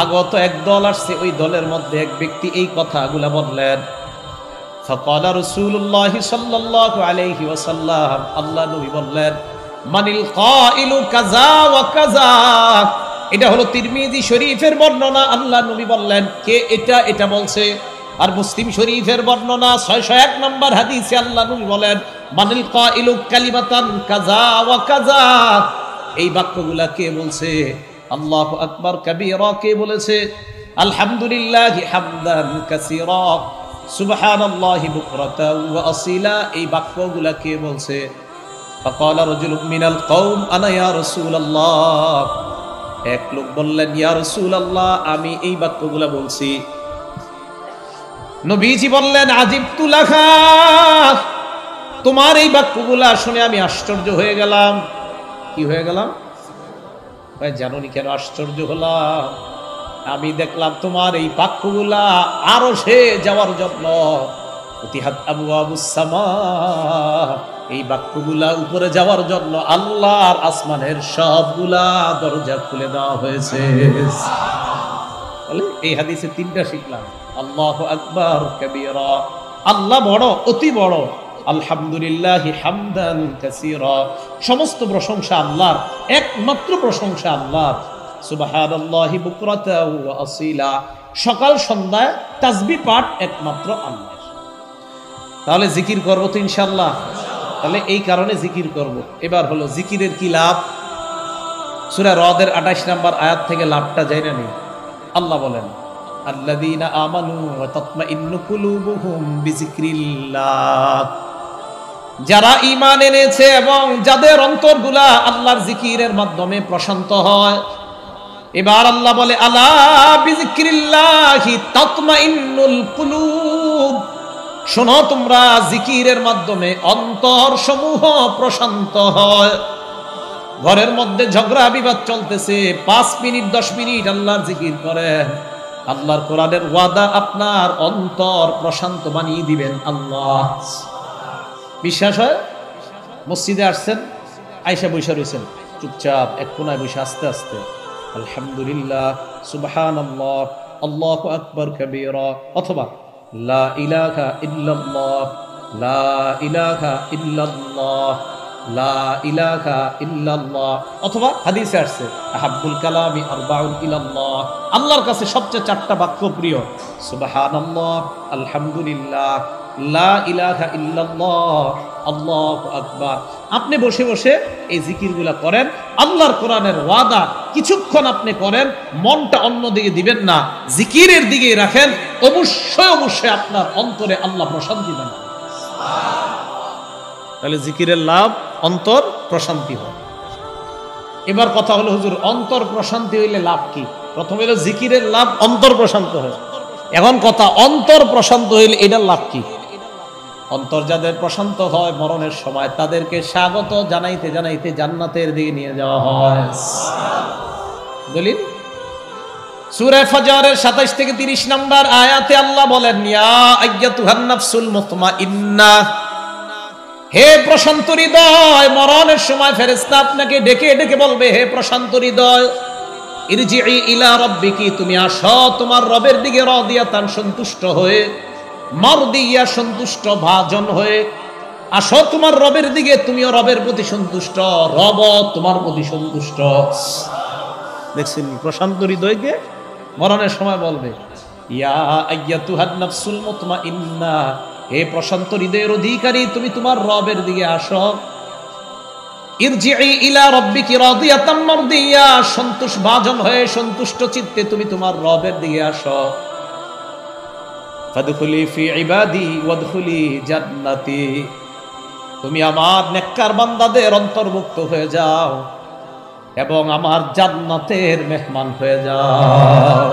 আগত এক দল আসছে, ওই দলের মধ্যে এক ব্যক্তি এই কথাগুলো বললেন। فقال رسول الله صلى الله عليه وسلم, আল্লাহ নবী বললেন মানিল কাইলু কাযা ওয়া কাযা। এটা হলো তিরমিজি শরীফের বর্ণনা। আল্লাহ নবী বললেন কে এটা বলছে। আর মুসলিম শরীফের বর্ণনা 601 নম্বর হাদিসে আল্লাহ নবী বলেন মানিল কাইলু কালিমাতান কাযা ওয়া কাযা। এই বাক্যগুলা কে বলছে? আল্লাহু আকবার কাবীরা কে বলেছে? আলহামদুলিল্লাহি হামদান কাসীরা, সুবহানাল্লাহি বুকরাতাও ওয়া আসীলা। এই বাক্যগুলা কে বলছে? فقال رجل من القوم انا يا رسول الله, এক লোক বললেন ইয়া রাসূলুল্লাহ আমি এই বাক্যগুলো বলছি। নবীজি বললেন আজিবতু লাকা, তোমার এই বাক্যগুলো শুনে আমি আশ্চর্য হয়ে গেলাম। কি হয়ে গেলাম ভাই জানোনি কেন আশ্চর্য হলাম? আমি দেখলাম তোমার এই বাক্যগুলা আরশে যাওয়ার জন্য, ফুতিহাত আবওয়াবুস সামা, এই বাক্যগুলা উপরে যাওয়ার জন্য আল্লাহর আসমানের সবগুলা দরজা খুলে দেওয়া হয়েছে। এই হাদিসে 3টা শিখলাম, আল্লাহু আকবার কাবীরা, আল্লাহ বড়, অতি বড়, আলহামদুলিল্লাহি হামদান কাসীরা, সমস্ত প্রশংসা আল্লাহর, একমাত্র প্রশংসা আল্লাহর, সুবহানাল্লাহি বুকরাতাও ওয়া আসীলা, সকাল সন্ধ্যায় তাসবিহ পাঠ একমাত্র আল্লাহ। তাহলে জিকির করবো তো ইনশাআল্লাহ। তাহলে এই কারণে জিকির করব। এবার হলো জিকিরের কি লাভ। সূরা রদের 28 নম্বর আয়াত থেকে লাভটা জানা নেই। আল্লাহ বলেন আল্লাযীনা আমানু ওয়া তাতমাইন্নু কুলুবুহুম বিযিকরিল্লাহ, যারা ঈমান এনেছে এবং যাদের অন্তরগুলা আল্লাহর জিকিরের মাধ্যমে প্রশান্ত হয়। এবার আল্লাহ বলে আলা বিযিকরিল্লাহি তাতমাইন্নুল কুলুব, শোনো তোমরা জিকিরের মাধ্যমে অন্তর সমূহ প্রশান্ত হয়। ঘরের মধ্যে ঝগড়া বিবাদ চলতেছে, 5 মিনিট 10 মিনিট আল্লাহর জিকির করেন, আল্লাহর কোরআনের ওয়াদা আপনার অন্তর প্রশান্ত বানিয়ে দিবেন আল্লাহ। বিশ্বাস হয়? মসজিদে আসছেন, আয়েশা বসে রয়েছেন চুপচাপ এক কোনায় বসে আস্তে আস্তে আলহামদুলিল্লাহ সুবহানাল্লাহ আল্লাহু আকবার কাবীরা, অথবা লা ইলাহা ইল্লাল্লাহ লা ইলাহা ইল্লাল্লাহ লা ইলাহা ইল্লাল্লাহ, অথবা হাদিসে আসছে আহাব্বুল কালামি আরবাউন ইলাল্লাহ, আল্লাহর কাছে সবচেয়ে 4টা বাক্য প্রিয় সুবহানাল্লাহ আলহামদুলিল্লাহ লা ইলাহা ইল্লাল্লাহ আল্লাহু আকবার। আপনি বসে বসে এই জিকিরগুলা করেন, আল্লাহর কোরআনের ওয়াদা কিছুক্ষণ আপনি করেন, মনটা অন্যদিকে দিবেন না, জিকিরের দিকে রাখেন, অবশ্যই অবশ্যই আপনার অন্তরে আল্লাহ প্রশান্তি দেন। তাহলে জিকিরের লাভ অন্তর প্রশান্তি হয়। এবার কথা হলো হুজুর অন্তর প্রশান্তি হইলে লাভ কি? প্রথমে হলো জিকিরের লাভ অন্তর প্রশান্ত হয়। এখন কথা অন্তর প্রশান্ত হইলে এটার লাভ কি? অন্তর যাদের প্রশান্ত হয় মরণের সময় তাদেরকে স্বাগত জানাইতে জানাইতে জান্নাতের দিকে নিয়ে যাওয়া হয়। দলিল সূরা ফজরের 27 থেকে 30 নম্বর আয়াতে আল্লাহ বলেন ইয়া আইয়াতুহান নাফসুল মুতমাইন্নাহ, হে প্রশান্ত হৃদয়, মরণের সময় ফেরেশতা আপনাকে ডেকে ডেকে বলবে হে প্রশান্ত হৃদয় ইরজিই ইলা রাব্বিকি, তুমি আসো তোমার রবের দিকে, রাদিয়াতান সন্তুষ্ট হয়ে, মারদিয়া সন্তুষ্ট ভাজন হয়ে আসো তোমার রবের দিকে, তুমিও রবের প্রতি সন্তুষ্ট, রব তোমার প্রতি সন্তুষ্ট। দেখছেন প্রশান্ত হৃদয়কে মরণের সময় বলবে ইয়া আইয়াতুহান নাফসুল মুতমাইন্নাহ, হে প্রশান্ত হৃদয়ের অধিকারী তুমি তোমার রবের দিকে আসো। ইরজিই ইলা রাব্বিকি রাদিয়াতাম মারদিয়া, সন্তুষ্ট ভাজন হয়ে সন্তুষ্ট চিত্তে তুমি তোমার রবের দিকে আসো। ফাদখুলি ফি ইবাদি ওয়াদখুলি জান্নাতি, তুমি আমার নেককার বান্দাদের অন্তর্ভুক্ত হয়ে যাও এবং আমার জান্নাতের মেহমান হয়ে যাও।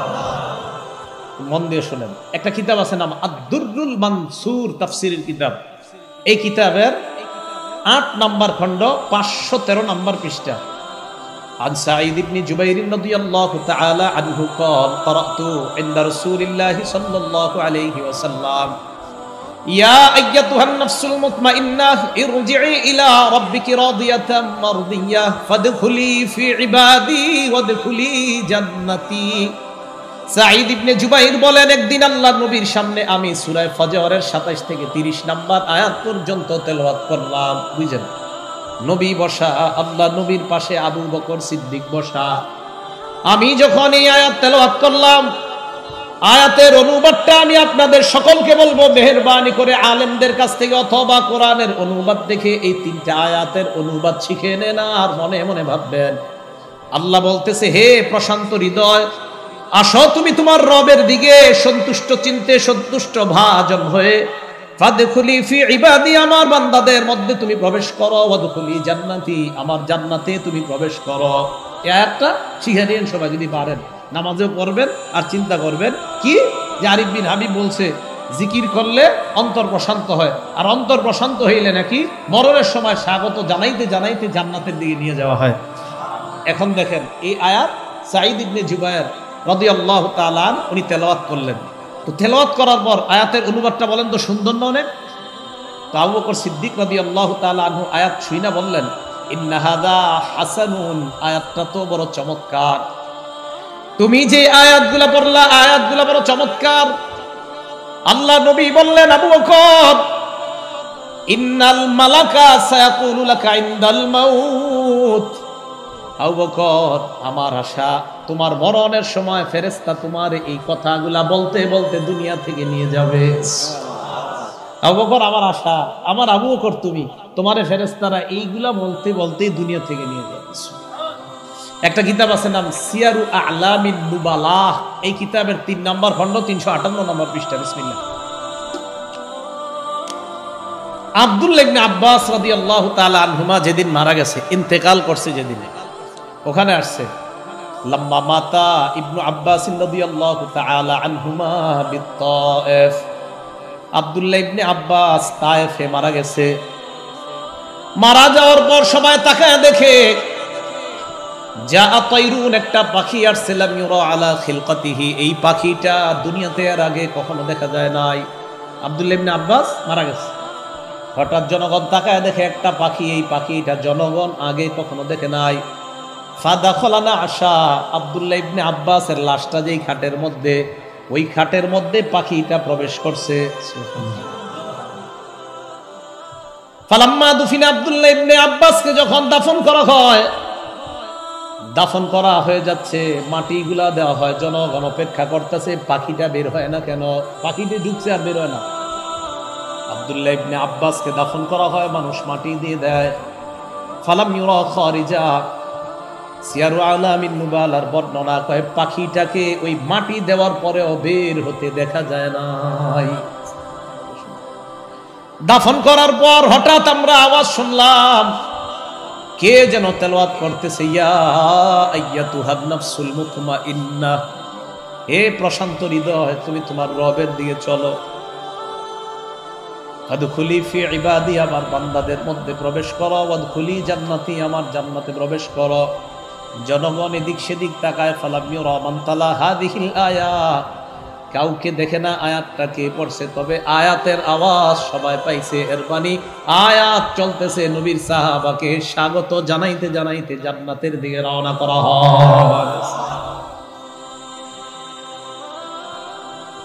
মন দিয়ে শুনেন, একটা কিতাব আছে নাম আদ-দুররুল মানসুর তাফসীরের কিতাব। এই কিতাবের 8 নম্বর খণ্ড 513 নম্বর পৃষ্ঠা। عن سعيد بن جبير رضي الله تعالى عنه قال قرأت عند رسول الله صلى الله عليه وسلم يا أيتها النفس المطمئنة ارجعي إلى ربك راضية مرضية فادخلي في عبادي وادخلي جنتي। সাঈদ ইবনে জুবাইর বলেন একদিন আল্লাহর নবীর সামনে আমি সূরা ফজরের 27 থেকে 30 নম্বর আয়াত পর্যন্ত তেলাওয়াত করলাম। বুঝেন, নবী বসা, আল্লাহ নবীর পাশে আবু বকর সিদ্দিক বসা। আমি যখন এই আয়াত তেলাওয়াত করলাম, আয়াতের অনুবাদটা আমি আপনাদের সকলকে বলবো, মেহেরবানি করে আলেমদের কাছ থেকে অথবা কোরআনের অনুবাদ দেখে এই 3টা আয়াতের অনুবাদ শিখে নেন আর মনে মনে ভাববেন আল্লাহ বলতেছে হে প্রশান্ত হৃদয়, আসো তুমি তোমার রবের দিকে সন্তুষ্ট চিন্তে সন্তুষ্ট ভাজন হয়ে, ফাদখুলি ফি ইবাদি, আমার বান্দাদের মধ্যে তুমি প্রবেশ করো, ওয়াদখুলি জান্নাতি, আমার জান্নাতে তুমি প্রবেশ করো। এই আয়াতটা শিখে নিন সবাই যদি পারেন, নামাজেও পড়বেন আর চিন্তা করবেন কি যে আরিফ বিন হাবিব বলছে জিকির করলে অন্তর প্রশান্ত হয়, আর অন্তর প্রশান্ত হইলে নাকি মরণের সময় স্বাগত জানাইতে জানাইতে জান্নাতের দিকে নিয়ে যাওয়া হয়। এখন দেখেন এই আয়াত সাঈদ ইবনে জুবায়ের রাদিয়াল্লাহু তাআলা উনি তেলাওয়াত করলেন। তো তেলাওয়াত করার পর আয়াতের অনুবাদটা বলেন তো সুন্দর না অনেক? তো আবু বকর সিদ্দিক রাদিয়াল্লাহু তাআলা আনহু আয়াত শুনে বললেন ইন্না হাযা হাসানুন, আয়াতটা তো বড় চমৎকার, তুমি যে আয়াতগুলো পড়লা আয়াতগুলো বড় চমৎকার। আল্লাহ নবী বললেন আবু বকর ইন্নাল মালাকা সায়াকুলু লাকা ইনদাল মাউত, আবু বকর, আমার আশা তোমার মরণের সময় ফেরেশতা তোমার এই কথাগুলা বলতে বলতে দুনিয়া থেকে নিয়ে যাবে। আবু বকর, আমার আশা, আমার আবু বকর তুমি, তোমার ফেরেশতারা এইগুলা বলতে বলতেই দুনিয়া থেকে নিয়ে যাবে। একটা কিতাব আছে নাম সিয়ারু আ'লামিন নুবালা, এই কিতাবের 3 নম্বর খণ্ড 358 নম্বর পৃষ্ঠা। বিসমিল্লাহ। আব্দুল্লাহ ইবনে আব্বাস রাদিয়াল্লাহু তাআলা আনহুমা যেদিন মারা গেছে, ইন্তেকাল করছে যেদিন, ওখানে আসছে লাম্মা মাতা ইবনু আব্বাস রাদিয়াল্লাহু তাআলা আনহুমা বিত্তায়েফ। আব্দুল্লাহ ইবনে আব্বাস তায়েফে মারা গেছে। মারা যাওয়ার পর সবাই তাকায় দেখে যা তায়রুন, একটা পাখি আসছে, লাম ইউরা আলা খিলকাতিহি, এই পাখিটা দুনিয়াতে এর আগে কখনো দেখা যায় নাই। আব্দুল্লাহ ইবনে আব্বাস মারা গেছে, হঠাৎ জনগণ তাকায় দেখে একটা পাখি, এই পাখিটা জনগণ আগে কখনো দেখে নাই। ফাদাখলানা আশা, আব্দুল্লাহ ইবনে আব্বাসের লাশটা যেই খাটের মধ্যে, ওই খাটের মধ্যে পাখিটা প্রবেশ করছে। ফালাম্মা দুফিনা, আব্দুল্লাহ ইবনে আব্বাসকে যখন দাফন করা হয়, দাফন করা হয়ে যাচ্ছে, মাটিগুলা দেওয়া হয়, জনগণ অপেক্ষা করতেছে পাখিটা বের হয় না কেন, পাখিটা ঢুকছে আর বের হয় না। আব্দুল্লাহ ইবনে আব্বাসকে দাফন করা হয়, মানুষ মাটি দিয়ে দেয়। ফালাম ইউরা খারিজা, সিয়ারু আ'লামিন নুবালার বর্ণনা কয় পাখিটাকে ওই মাটি দেওয়ার পরেও বের হতে দেখা যায় নাই। দাফন করার পর হঠাৎ আমরা আওয়াজ শুনলাম, কে যেন তেলাওয়াত করতেছে, ইয়া আইয়াতুহান নাফসুল মুতমাইন্নাহ, হে প্রশান্ত হৃদয়, তুমি তোমার রবের দিকে চলো। আদখুলি ফি ইবাদি, আমার বান্দাদের মধ্যে প্রবেশ করো। ওয়াদখুলি জান্নাতি, আমার জান্নাতে প্রবেশ করো। জনগণ এদিক সেদিক তাকায়। ফালাম ইউরা মান তালা হাদিহিল আয়াত, কাউকে দেখে না আয়াতটা কে পড়ছে, তবে আয়াতের আওয়াজ সবাই পাইছে। এর মানে আয়াত চলতেছে, নবীর সাহাবাকে স্বাগত জানাইতে জানাইতে জান্নাতের দিকে রওনা করা হয়।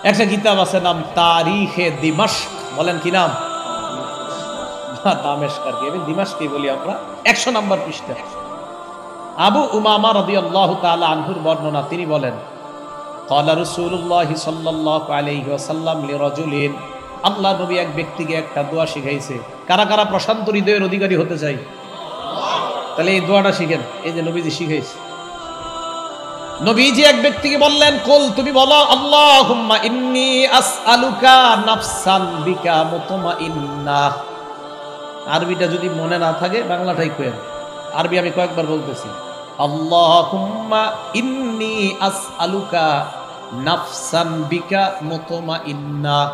একটা কিতাব আছে নাম তারিখে দিমাশক, বলেন কি নাম? দামেস্ক আর কি, দিমাশকই বলি আমরা। 100 নম্বর পৃষ্ঠা। আবু উমামা রাদিয়াল্লাহু তাআলা আনহুর বর্ণনা, তিনি বলেন ক্বালা রাসূলুল্লাহ সাল্লাল্লাহু আলাইহি ওয়াসাল্লাম লিরাজুলিন, আল্লাহর নবী এক ব্যক্তিকে একটা দোয়া শিখাইছে। কারা কারা প্রশান্ত হৃদয়ের অধিকারী হতে চাই? তাহলে এই দোয়াটা শিখেন, এই যে নবীজি শিখাইছে। নবীজি এক ব্যক্তিকে বললেন, কুল, তুমি বলো, আল্লাহুম্মা ইন্নী আসআলুকা নাফসান বিকা মুতমাইন্নাহ। আরবিটা যদি মনে না থাকে বাংলাটাই কইেন, আরবি আমি কয়েকবার বলতেছি। আল্লাহুম্মা ইন্নী আসআলুকা নাফসান বিকা মুতমাইন্নাহ।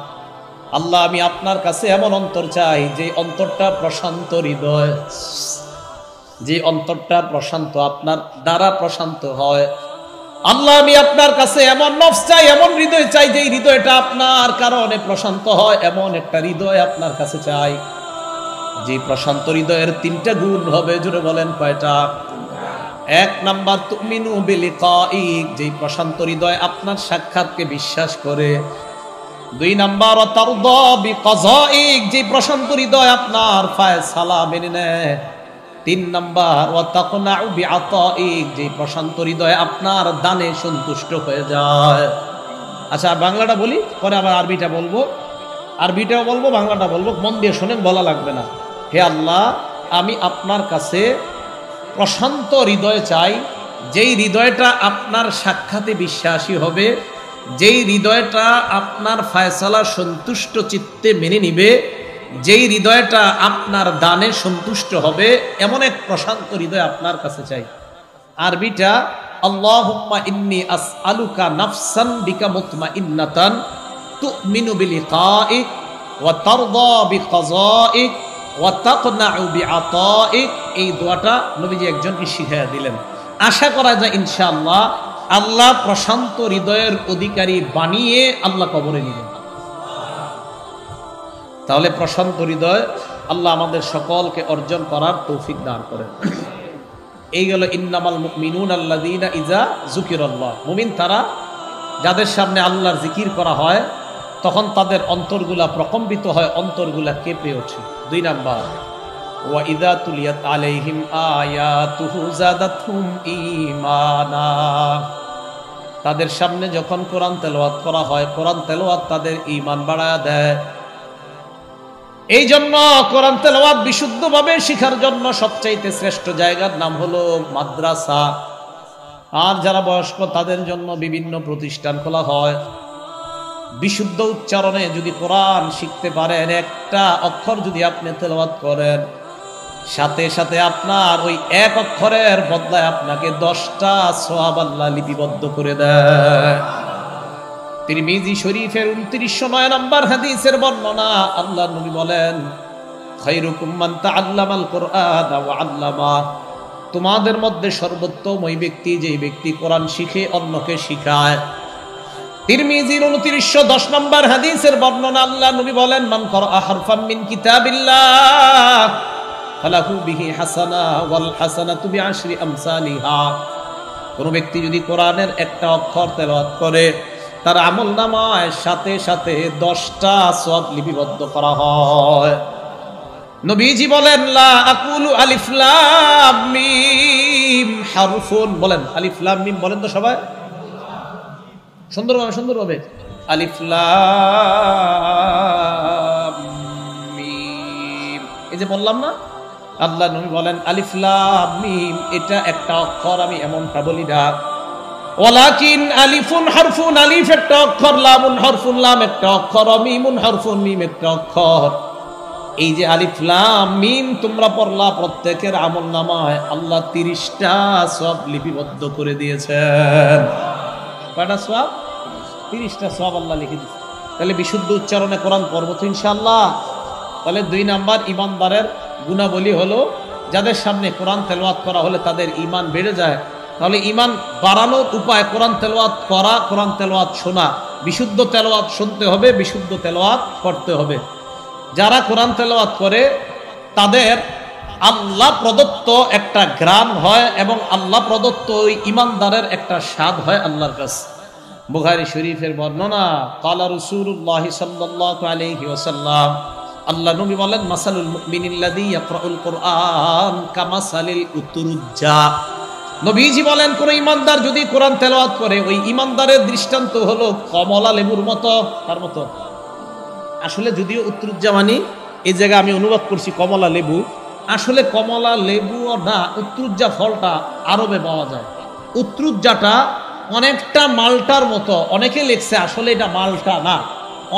আল্লাহ, আমি আপনার কাছে এমন অন্তর চাই যে অন্তরটা প্রশান্ত হৃদয়, যে অন্তরটা প্রশান্ত, আপনার দ্বারা প্রশান্ত হয়। আল্লাহ, আমি আপনার কাছে এমন নফস চাই, এমন হৃদয় চাই যে হৃদয়টা আপনার কারণে প্রশান্ত হয়। এমন একটা হৃদয় আপনার কাছে চাই যে প্রশান্ত হৃদয়ের 3টা গুণ হবে। জোরে বলেন, কয়টা? 1 নাম্বার, তুমিনু বিলিকাইক, যে প্রশান্ত হৃদয় আপনার সাক্ষাৎকে বিশ্বাস করে। 2 নাম্বার, তারদা বিকাযাইক, যে প্রশান্ত হৃদয় আপনার ফয়সালা মেনে নেয়। 3 নাম্বার, ওয়াতাকনাউ বিআতাইক, যে প্রশান্ত হৃদয় আপনার দানে সন্তুষ্ট হয়ে যায়। আচ্ছা, বাংলাটা বলি, পরে আবার আরবিটা বলবো। আরবিটাও বলবো, বাংলাটা বলবো, মন দিয়ে শোনেন, বলা লাগবে না। হে আল্লাহ, আমি আপনার কাছে প্রশান্ত হৃদয় চাই, যেই হৃদয়টা আপনার সাক্ষাতে বিশ্বাসী হবে, যেই হৃদয়টা আপনার ফয়সালা সন্তুষ্ট চিত্তে মেনে নিবে, যেই হৃদয়টা আপনার দানে সন্তুষ্ট হবে, এমন এক প্রশান্ত হৃদয় আপনার কাছে চাই। আরবিটা, আল্লাহুম্মা ইন্নী আসআলুকা নাফসান বিকা মুতমাইন্নাতান তুমিনু বিলিকাইক ওয়া তারদা বিকাযাইক ওয়া তাকনাউ বিআতাইক। এই দোয়াটা নবীজি একজনকে শিখাইয়া দিলেন। আশা করা যায় ইনশাআল্লাহ আল্লাহ প্রশান্ত হৃদয়ের অধিকারী বানিয়ে আল্লাহ কবরে নিবেন। তাহলে প্রশান্ত হৃদয় আল্লাহ আমাদের সকলকে অর্জন করার তৌফিক দান করেন। এই গেল ইন্নামাল মুমিনুন আল্লাযীনা ইযা যুকিরাল্লাহ, মুমিন তারা যাদের সামনে আল্লাহর জিকির করা হয় তখন তাদের অন্তরগুলা প্রকম্পিত হয়, অন্তরগুলা কেঁপে ওঠে। 2 নাম্বার, ওয়া ইযা তুলিয়াত আলাইহিম আয়াতুহু যাদাতহুম ঈমানা। তাদের সামনে যখন কোরআন তেলাওয়াত করা হয়, কোরআন তেলাওয়াত তাদের ঈমান বাড়ায় দেয়। এই জন্য কোরআন তেলাওয়াত বিশুদ্ধভাবে শিখার জন্য সবচাইতে শ্রেষ্ঠ জায়গার নাম হলো মাদ্রাসা। আর যারা বয়স্ক তাদের জন্য বিভিন্ন প্রতিষ্ঠান খোলা হয়। বিশুদ্ধ উচ্চারণে যদি কোরআন শিখতে পারেন, একটা অক্ষর যদি আপনি তেলাওয়াত করেন, সাথে সাথে আপনার ওই এক অক্ষরের বদলায় আপনাকে 10টা সওয়াব আল্লাহ লিপিবদ্ধ করে দেয়। তিরমিজি শরীফের 2909 নম্বর হাদিসের বর্ণনা, আল্লাহ নবী বলেন, খায়রুকুম মান তাআল্লামাল কুরআন ওয়া আল্লামা। তোমাদের মধ্যে সর্বোত্তম ওই ব্যক্তি যেই ব্যক্তি কোরআন শিখে অন্যকে শিখায়। তিরমিজির 2910 নম্বর হাদিসের বর্ণনা, আল্লাহ নবী বলেন, মান ক্বারা হারফাম মিন কিতাবিল্লাহ ফালাহু বিহি হাসানা ওয়াল হাসানাতু বিআশরি আমসালিহা। কোন ব্যক্তি যদি কোরআনের একটা অক্ষর তেলাওয়াত করে, তার আমলনামায় সাথে সাথে 10টা সওয়াব লিপিবদ্ধ করা হয়। নবীজি বলেন, লা আকুলু আলিফ লাম মিম হারফুন। বলেন আলিফ লাম মিম, বলেন তো সবাই সুন্দরভাবে সুন্দরভাবে, আলিফ লাম মিম। এই যে বললাম না, আল্লাহ নবী বলেন আলিফ লাম মিম এটা একটা অক্ষর, আমি এমনটা বলি না। ওয়ালাকিন আলিফুন হারফুন, আলিফ একটা অক্ষর, লামুন হারফুন, লাম একটা অক্ষর, মিমুন হারফুন, মিম একটা অক্ষর। এই যে আলিফ লাম মিম তোমরা পড়লা, প্রত্যেকের আমলনামায় আল্লাহ 30টা সওয়াব লিপিবদ্ধ করে দিয়েছেন। কয়টা সওয়াব? 30টা সওয়াব আল্লাহ লিখে দিয়েছেন। তাহলে বিশুদ্ধ উচ্চারণে কোরআন পড়ব তো ইনশাআল্লাহ। তাহলে 2 নাম্বার ঈমানদারের গুণাবলী হলো, যাদের সামনে কোরআন তেলাওয়াত করা হলে তাদের ঈমান বেড়ে যায়। তাহলে ঈমান বাড়ানোর উপায় কোরআন তেলাওয়াত করা, কোরআন তেলাওয়াত শোনা। বিশুদ্ধ তেলাওয়াত শুনতে হবে, বিশুদ্ধ তেলাওয়াত করতে হবে। যারা কোরআন তেলাওয়াত করে তাদের আল্লাহ প্রদত্ত একটা ঘ্রাণ হয় এবং আল্লাহ প্রদত্ত ওই ঈমানদারের একটা স্বাদ হয় আল্লাহর কাছে। বুখারী শরীফের বর্ণনা, ক্বালা রাসূলুল্লাহ সাল্লাল্লাহু আলাইহি ওয়াসাল্লাম, আল্লাহ নবী বলেন, মাসালুল মুমিনিল্লাযী ইয়াকরাউল কুরআন কামাসালিল উতুরুজ্জা। নবীজি বলেন, কোন ঈমানদার যদি কোরআন তেলাওয়াত করে, ওই ঈমানদারের দৃষ্টান্ত হলো কমলা লেবুর মতো। তার মতো আসলে যদিও উত্তরুজ্জা মানে এই জায়গায় আমি অনুবাদ করছি কমলা লেবু, আসলে কমলা লেবু না, উত্তরুজ্জা ফলটা আরবে পাওয়া যায়। উত্তরুজ্জাটা অনেকটা মালটার মতো, অনেকে লিখছে আসলে এটা মালটা না,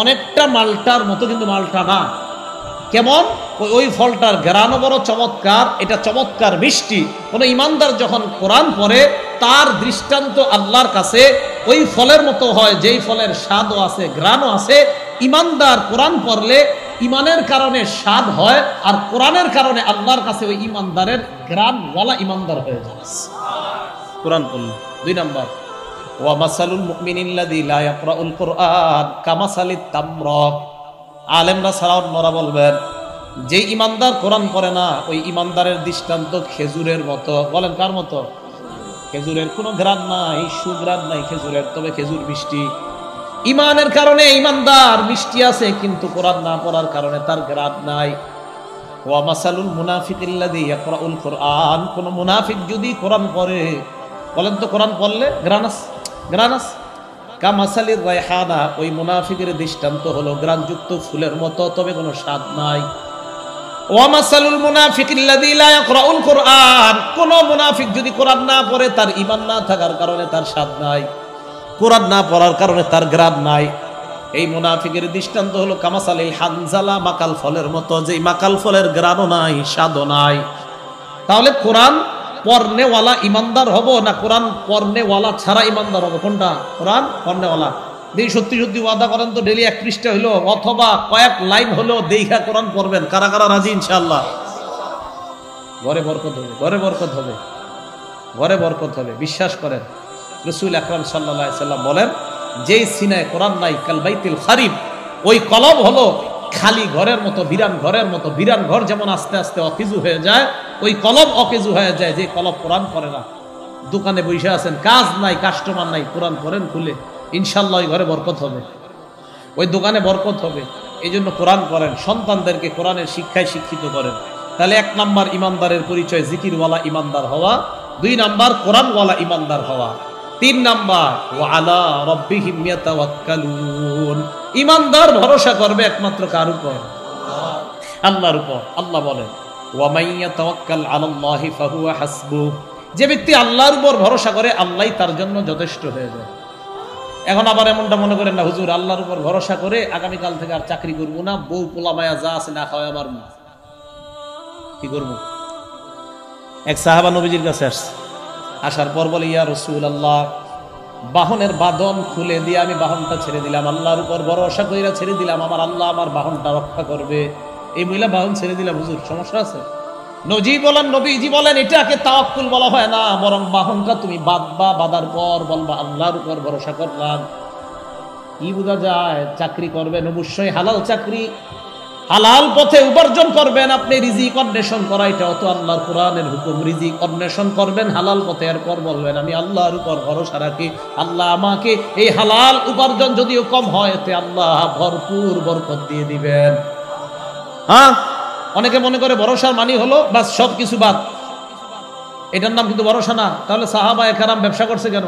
অনেকটা মালটার মতো, কিন্তু মালটা না। কেমন? ওই ফলটার ঘ্রাণও বড় চমৎকার, এটা চমৎকার মিষ্টি। কোন ঈমানদার যখন কোরআন পড়ে, তার দৃষ্টান্ত আল্লাহর কাছে ওই ফলের মতো হয়, যেই ফলের স্বাদও আছে, ঘ্রাণও আছে। ঈমানদার কোরআন পড়লে ঈমানের কারণে স্বাদ হয়, আর কোরআনের কারণে আল্লাহর কাছে ওই ঈমানদারের ঘ্রাণওয়ালা ঈমানদার হয়ে যায় কোরআন পড়লে। 2 নাম্বার, ওয়া মাসালুল মুমিনিল্লাযী লা ইয়াকরাউল কুরআন কামাসালিত তামর। আলেমরা ছাড়া অন্যরা বলবেন, যে ঈমানদার কোরআন পড়ে না, ওই ঈমানদারের দৃষ্টান্ত খেজুরের মতো। বলেন কার মতো? খেজুরের কোনো ঘ্রাণ নাই, সুঘ্রাণ নাই খেজুরের, তবে খেজুর মিষ্টি। ঈমানের কারণে ঈমানদার মিষ্টি আছে, কিন্তু কোরআন না পড়ার কারণে তার ঘ্রাণ নাই। ওয়া মাসালুল মুনাফিকিল্লাযী ইয়াকরাউল কুরআন, কোন মুনাফিক যদি কোরআন পড়ে, বলেন তো কোরআন পড়লে ঘ্রাণ আছে? ঘ্রাণ আছে? কামাসালির রায়হানা, ওই মুনাফিকের দৃষ্টান্ত হলো ঘ্রাণযুক্ত ফুলের মতো, তবে কোনো স্বাদ নাই। ওয়া মাসালুল মুনাফিকিল্লাযী লা ইয়াকরাউল কুরআন, কোন মুনাফিক যদি কোরআন না পড়ে, তার ঈমান না থাকার কারণে তার স্বাদ নাই, কোরআন না পড়ার কারণে তার ঘ্রাণ নাই। এই মুনাফিকের দৃষ্টান্ত হলো কামাসালিল হানজালা, মাকাল ফলের মতো, যে মাকাল ফলের ঘ্রাণও নাই, স্বাদও নাই। তাহলে কোরআন পড়নেওয়ালা ইমানদার হব না কোরআন পড়নেওয়ালা ছাড়া ইমানদার হব? কোনটা? কোরআন পড়নেওয়ালা। দেখি সত্যি সত্যি ওয়াদা করেন তো, ডেলি 1 পৃষ্ঠা হইলো অথবা কয়েক লাইন হলো দেখা কোরআন পড়বেন। কারা কারা রাজি ইনশাআল্লাহ? ঘরে বরকত হবে, ঘরে বরকত হবে, ঘরে বরকত হবে, বিশ্বাস করেন। রাসূল আকরাম সাল্লাল্লাহু আলাইহি সাল্লাম বলেন, যেই সিনায় কোরআন নাই কাল বাইতুল খারিব, ওই কলব হলো খালি ঘরের মতো, বিরান ঘরের মতো। বিরান ঘর যেমন আস্তে আস্তে অকেজু হয়ে যায়, ওই কলব অকেজু হয়ে যায় যে কলব কোরআন পড়ে না। দোকানে বসে আছেন, কাজ নাই, কাস্টমার নাই, কোরআন পড়েন খুলে, ইনশাআল্লাহ ওই ঘরে বরকত হবে, ওই দোকানে বরকত হবে। এই জন্য কোরআন পড়েন, সন্তানদেরকে কোরআনের শিক্ষায় শিক্ষিত করেন। তাহলে 1 নাম্বার ইমানদারের পরিচয় জিকিরওয়ালা ইমানদার হওয়া, 2 নাম্বার কোরআনওয়ালা ইমানদার হওয়া, 3 নাম্বার ওয়া আলা রাব্বিহিম ইয়াতাওয়াক্কালুন, ইমানদার ভরসা করবে একমাত্র কার উপর? আল্লাহর উপর। আল্লাহ বলেন ওয়া মাইয়াতাওয়াক্কাল আলাল্লাহি ফাহুয়া হাসবুহ, যে ব্যক্তি আল্লাহর উপর ভরসা করে আল্লাহই তার জন্য যথেষ্ট হয়ে যায়। এখন আবার এমনটা মনে করেন না হুজুর আল্লাহর উপর ভরসা করে আগামীকাল থেকে আর চাকরি করব না, বউ পোলা মায়া যা আছে না খাওয়া আমার কি করব? এক সাহাবা নবীজির কাছে আসছে, আসার পর বলে ইয়া রাসূলুল্লাহ, বাহনের বাঁধন খুলে দিয়ে আমি বাহনটা ছেড়ে দিলাম, আল্লাহর উপর ভরসা কইরা ছেড়ে দিলাম, আমার আল্লাহ আমার বাহনটা রক্ষা করবে। এই মহিলা বাহন ছেড়ে দিলাম, হুজুর সমস্যা আছে? নবীজি বলেন এটাকে তাওয়াক্কুল বলা হয় না, বরং বাহনটা তুমি বাঁধবা, বাঁধার পর বলবা আল্লাহর উপর ভরসা করলাম। কি বোঝা যায়? চাকরি করবেন অবশ্যই হালাল চাকরি, হালাল পথে উপার্জন করবেন, আপনি রিজিক অন্বেষণ করা এটাও তো আল্লাহর কোরআনের হুকুম। রিজিক অন্বেষণ করবেন হালাল পথে, এরপর বলবেন আমি আল্লাহর উপর ভরসা রাখি, আল্লাহ আমাকে এই হালাল উপার্জন যদিও কম হয় এতে আল্লাহ ভরপুর বরকত দিয়ে দিবেন। হ্যাঁ, অনেকে মনে করে ভরসার মানি হলো বাস সবকিছু বাদ, এটার নাম কিন্তু ভরসা না। তাহলে সাহাবায়ে কেরাম ব্যবসা করছে কেন?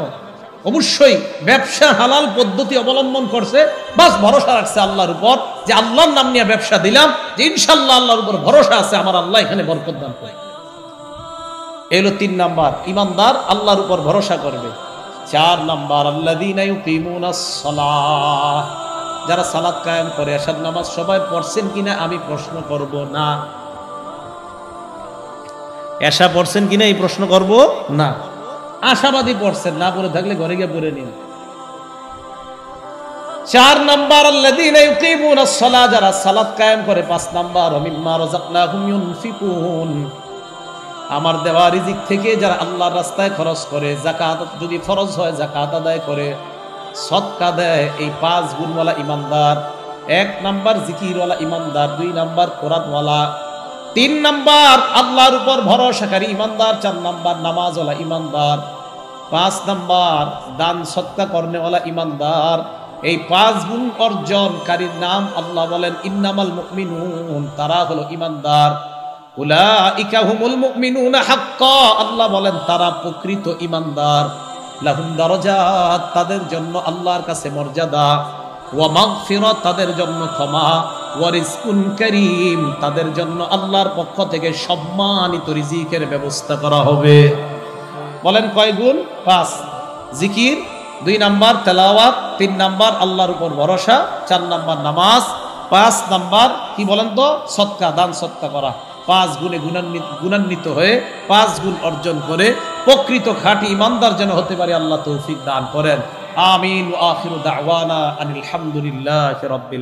অবশ্যই ব্যবসা হালাল পদ্ধতি অবলম্বন করছে, বাস ভরসা রাখছে আল্লাহর উপর, যে আল্লাহর নাম নিয়ে ব্যবসা দিলাম, যে ইনশাআল্লাহ আল্লাহর উপর ভরসা আছে, আমার আল্লাহ এখানে বরকত দান করে। এই হলো 3 নাম্বার, ইমানদার আল্লাহর উপর ভরসা করবে। 4 নাম্বার আল্লাযীনা ইউকিমুনাস সালাহ, যারা সালাত কায়েম করে। এশার নামাজ সবাই পড়ছেন কিনা আমি প্রশ্ন করব না, এশা পড়ছেন কিনা এই প্রশ্ন করব না, আশাবাদী পড়ছেন, না পড়ে থাকলে ঘরে গিয়ে পড়ে নিন। 4 নাম্বার আল্লাযীনা ইউকিমুনাস সালাহ, যারা সালাত কায়েম করে। 5 নাম্বার মিম্মা রাযাকনাহুম ইউনফিকুন, আমার দেওয়া রিজিক থেকে যারা আল্লাহর রাস্তায় খরচ করে, যাকাত যদি ফরজ হয় যাকাত আদায় করে, সদকা দেয়, এই 5 গুণওয়ালা ইমানদার। 1 নাম্বার জিকিরওয়ালা ইমানদার, 2 নাম্বার কোরআনওয়ালা, 3 নাম্বার আল্লাহর উপর ভরসাকারী ইমানদার, 4 নাম্বার নামাজওয়ালা ইমানদার, 5 নাম্বার দান সদকা করনেওয়ালা ইমানদার। এই 5 গুণ অর্জনকারীর নাম আল্লাহ বলেন ইন্নামাল মুমিনুন, তারা হলো ইমানদার। উলাইকা হুমুল মুমিনুনা হাক্কা, আল্লাহ বলেন তারা প্রকৃত ইমানদার। লাহুম দারাজাত, তাদের জন্য আল্লাহর কাছে মর্যাদা। ওয়া মাগফিরাত, তাদের জন্য ক্ষমা। ওয়া রিজকুন কারীম, তাদের জন্য আল্লাহর পক্ষ থেকে সম্মানিত রিজিকের ব্যবস্থা করা হবে। বলেন কয় গুণ? 5। জিকির, 2 নাম্বার তেলাওয়াত, 3 নাম্বার আল্লাহর উপর ভরসা, 4 নাম্বার নামাজ, 5 নাম্বার কি বলেন তো? সদকা, দান সদকা করা। 5 গুণে গুণান্বিত হয়ে 5 গুণ অর্জন করে প্রকৃত খাঁটি ইমানদার যেন হতে পারে আল্লাহ তৌফিক দান করেন। আমিন। ওয়া আখিরু দাওয়ানা আনিল হামদুলিল্লাহি রাব্বিল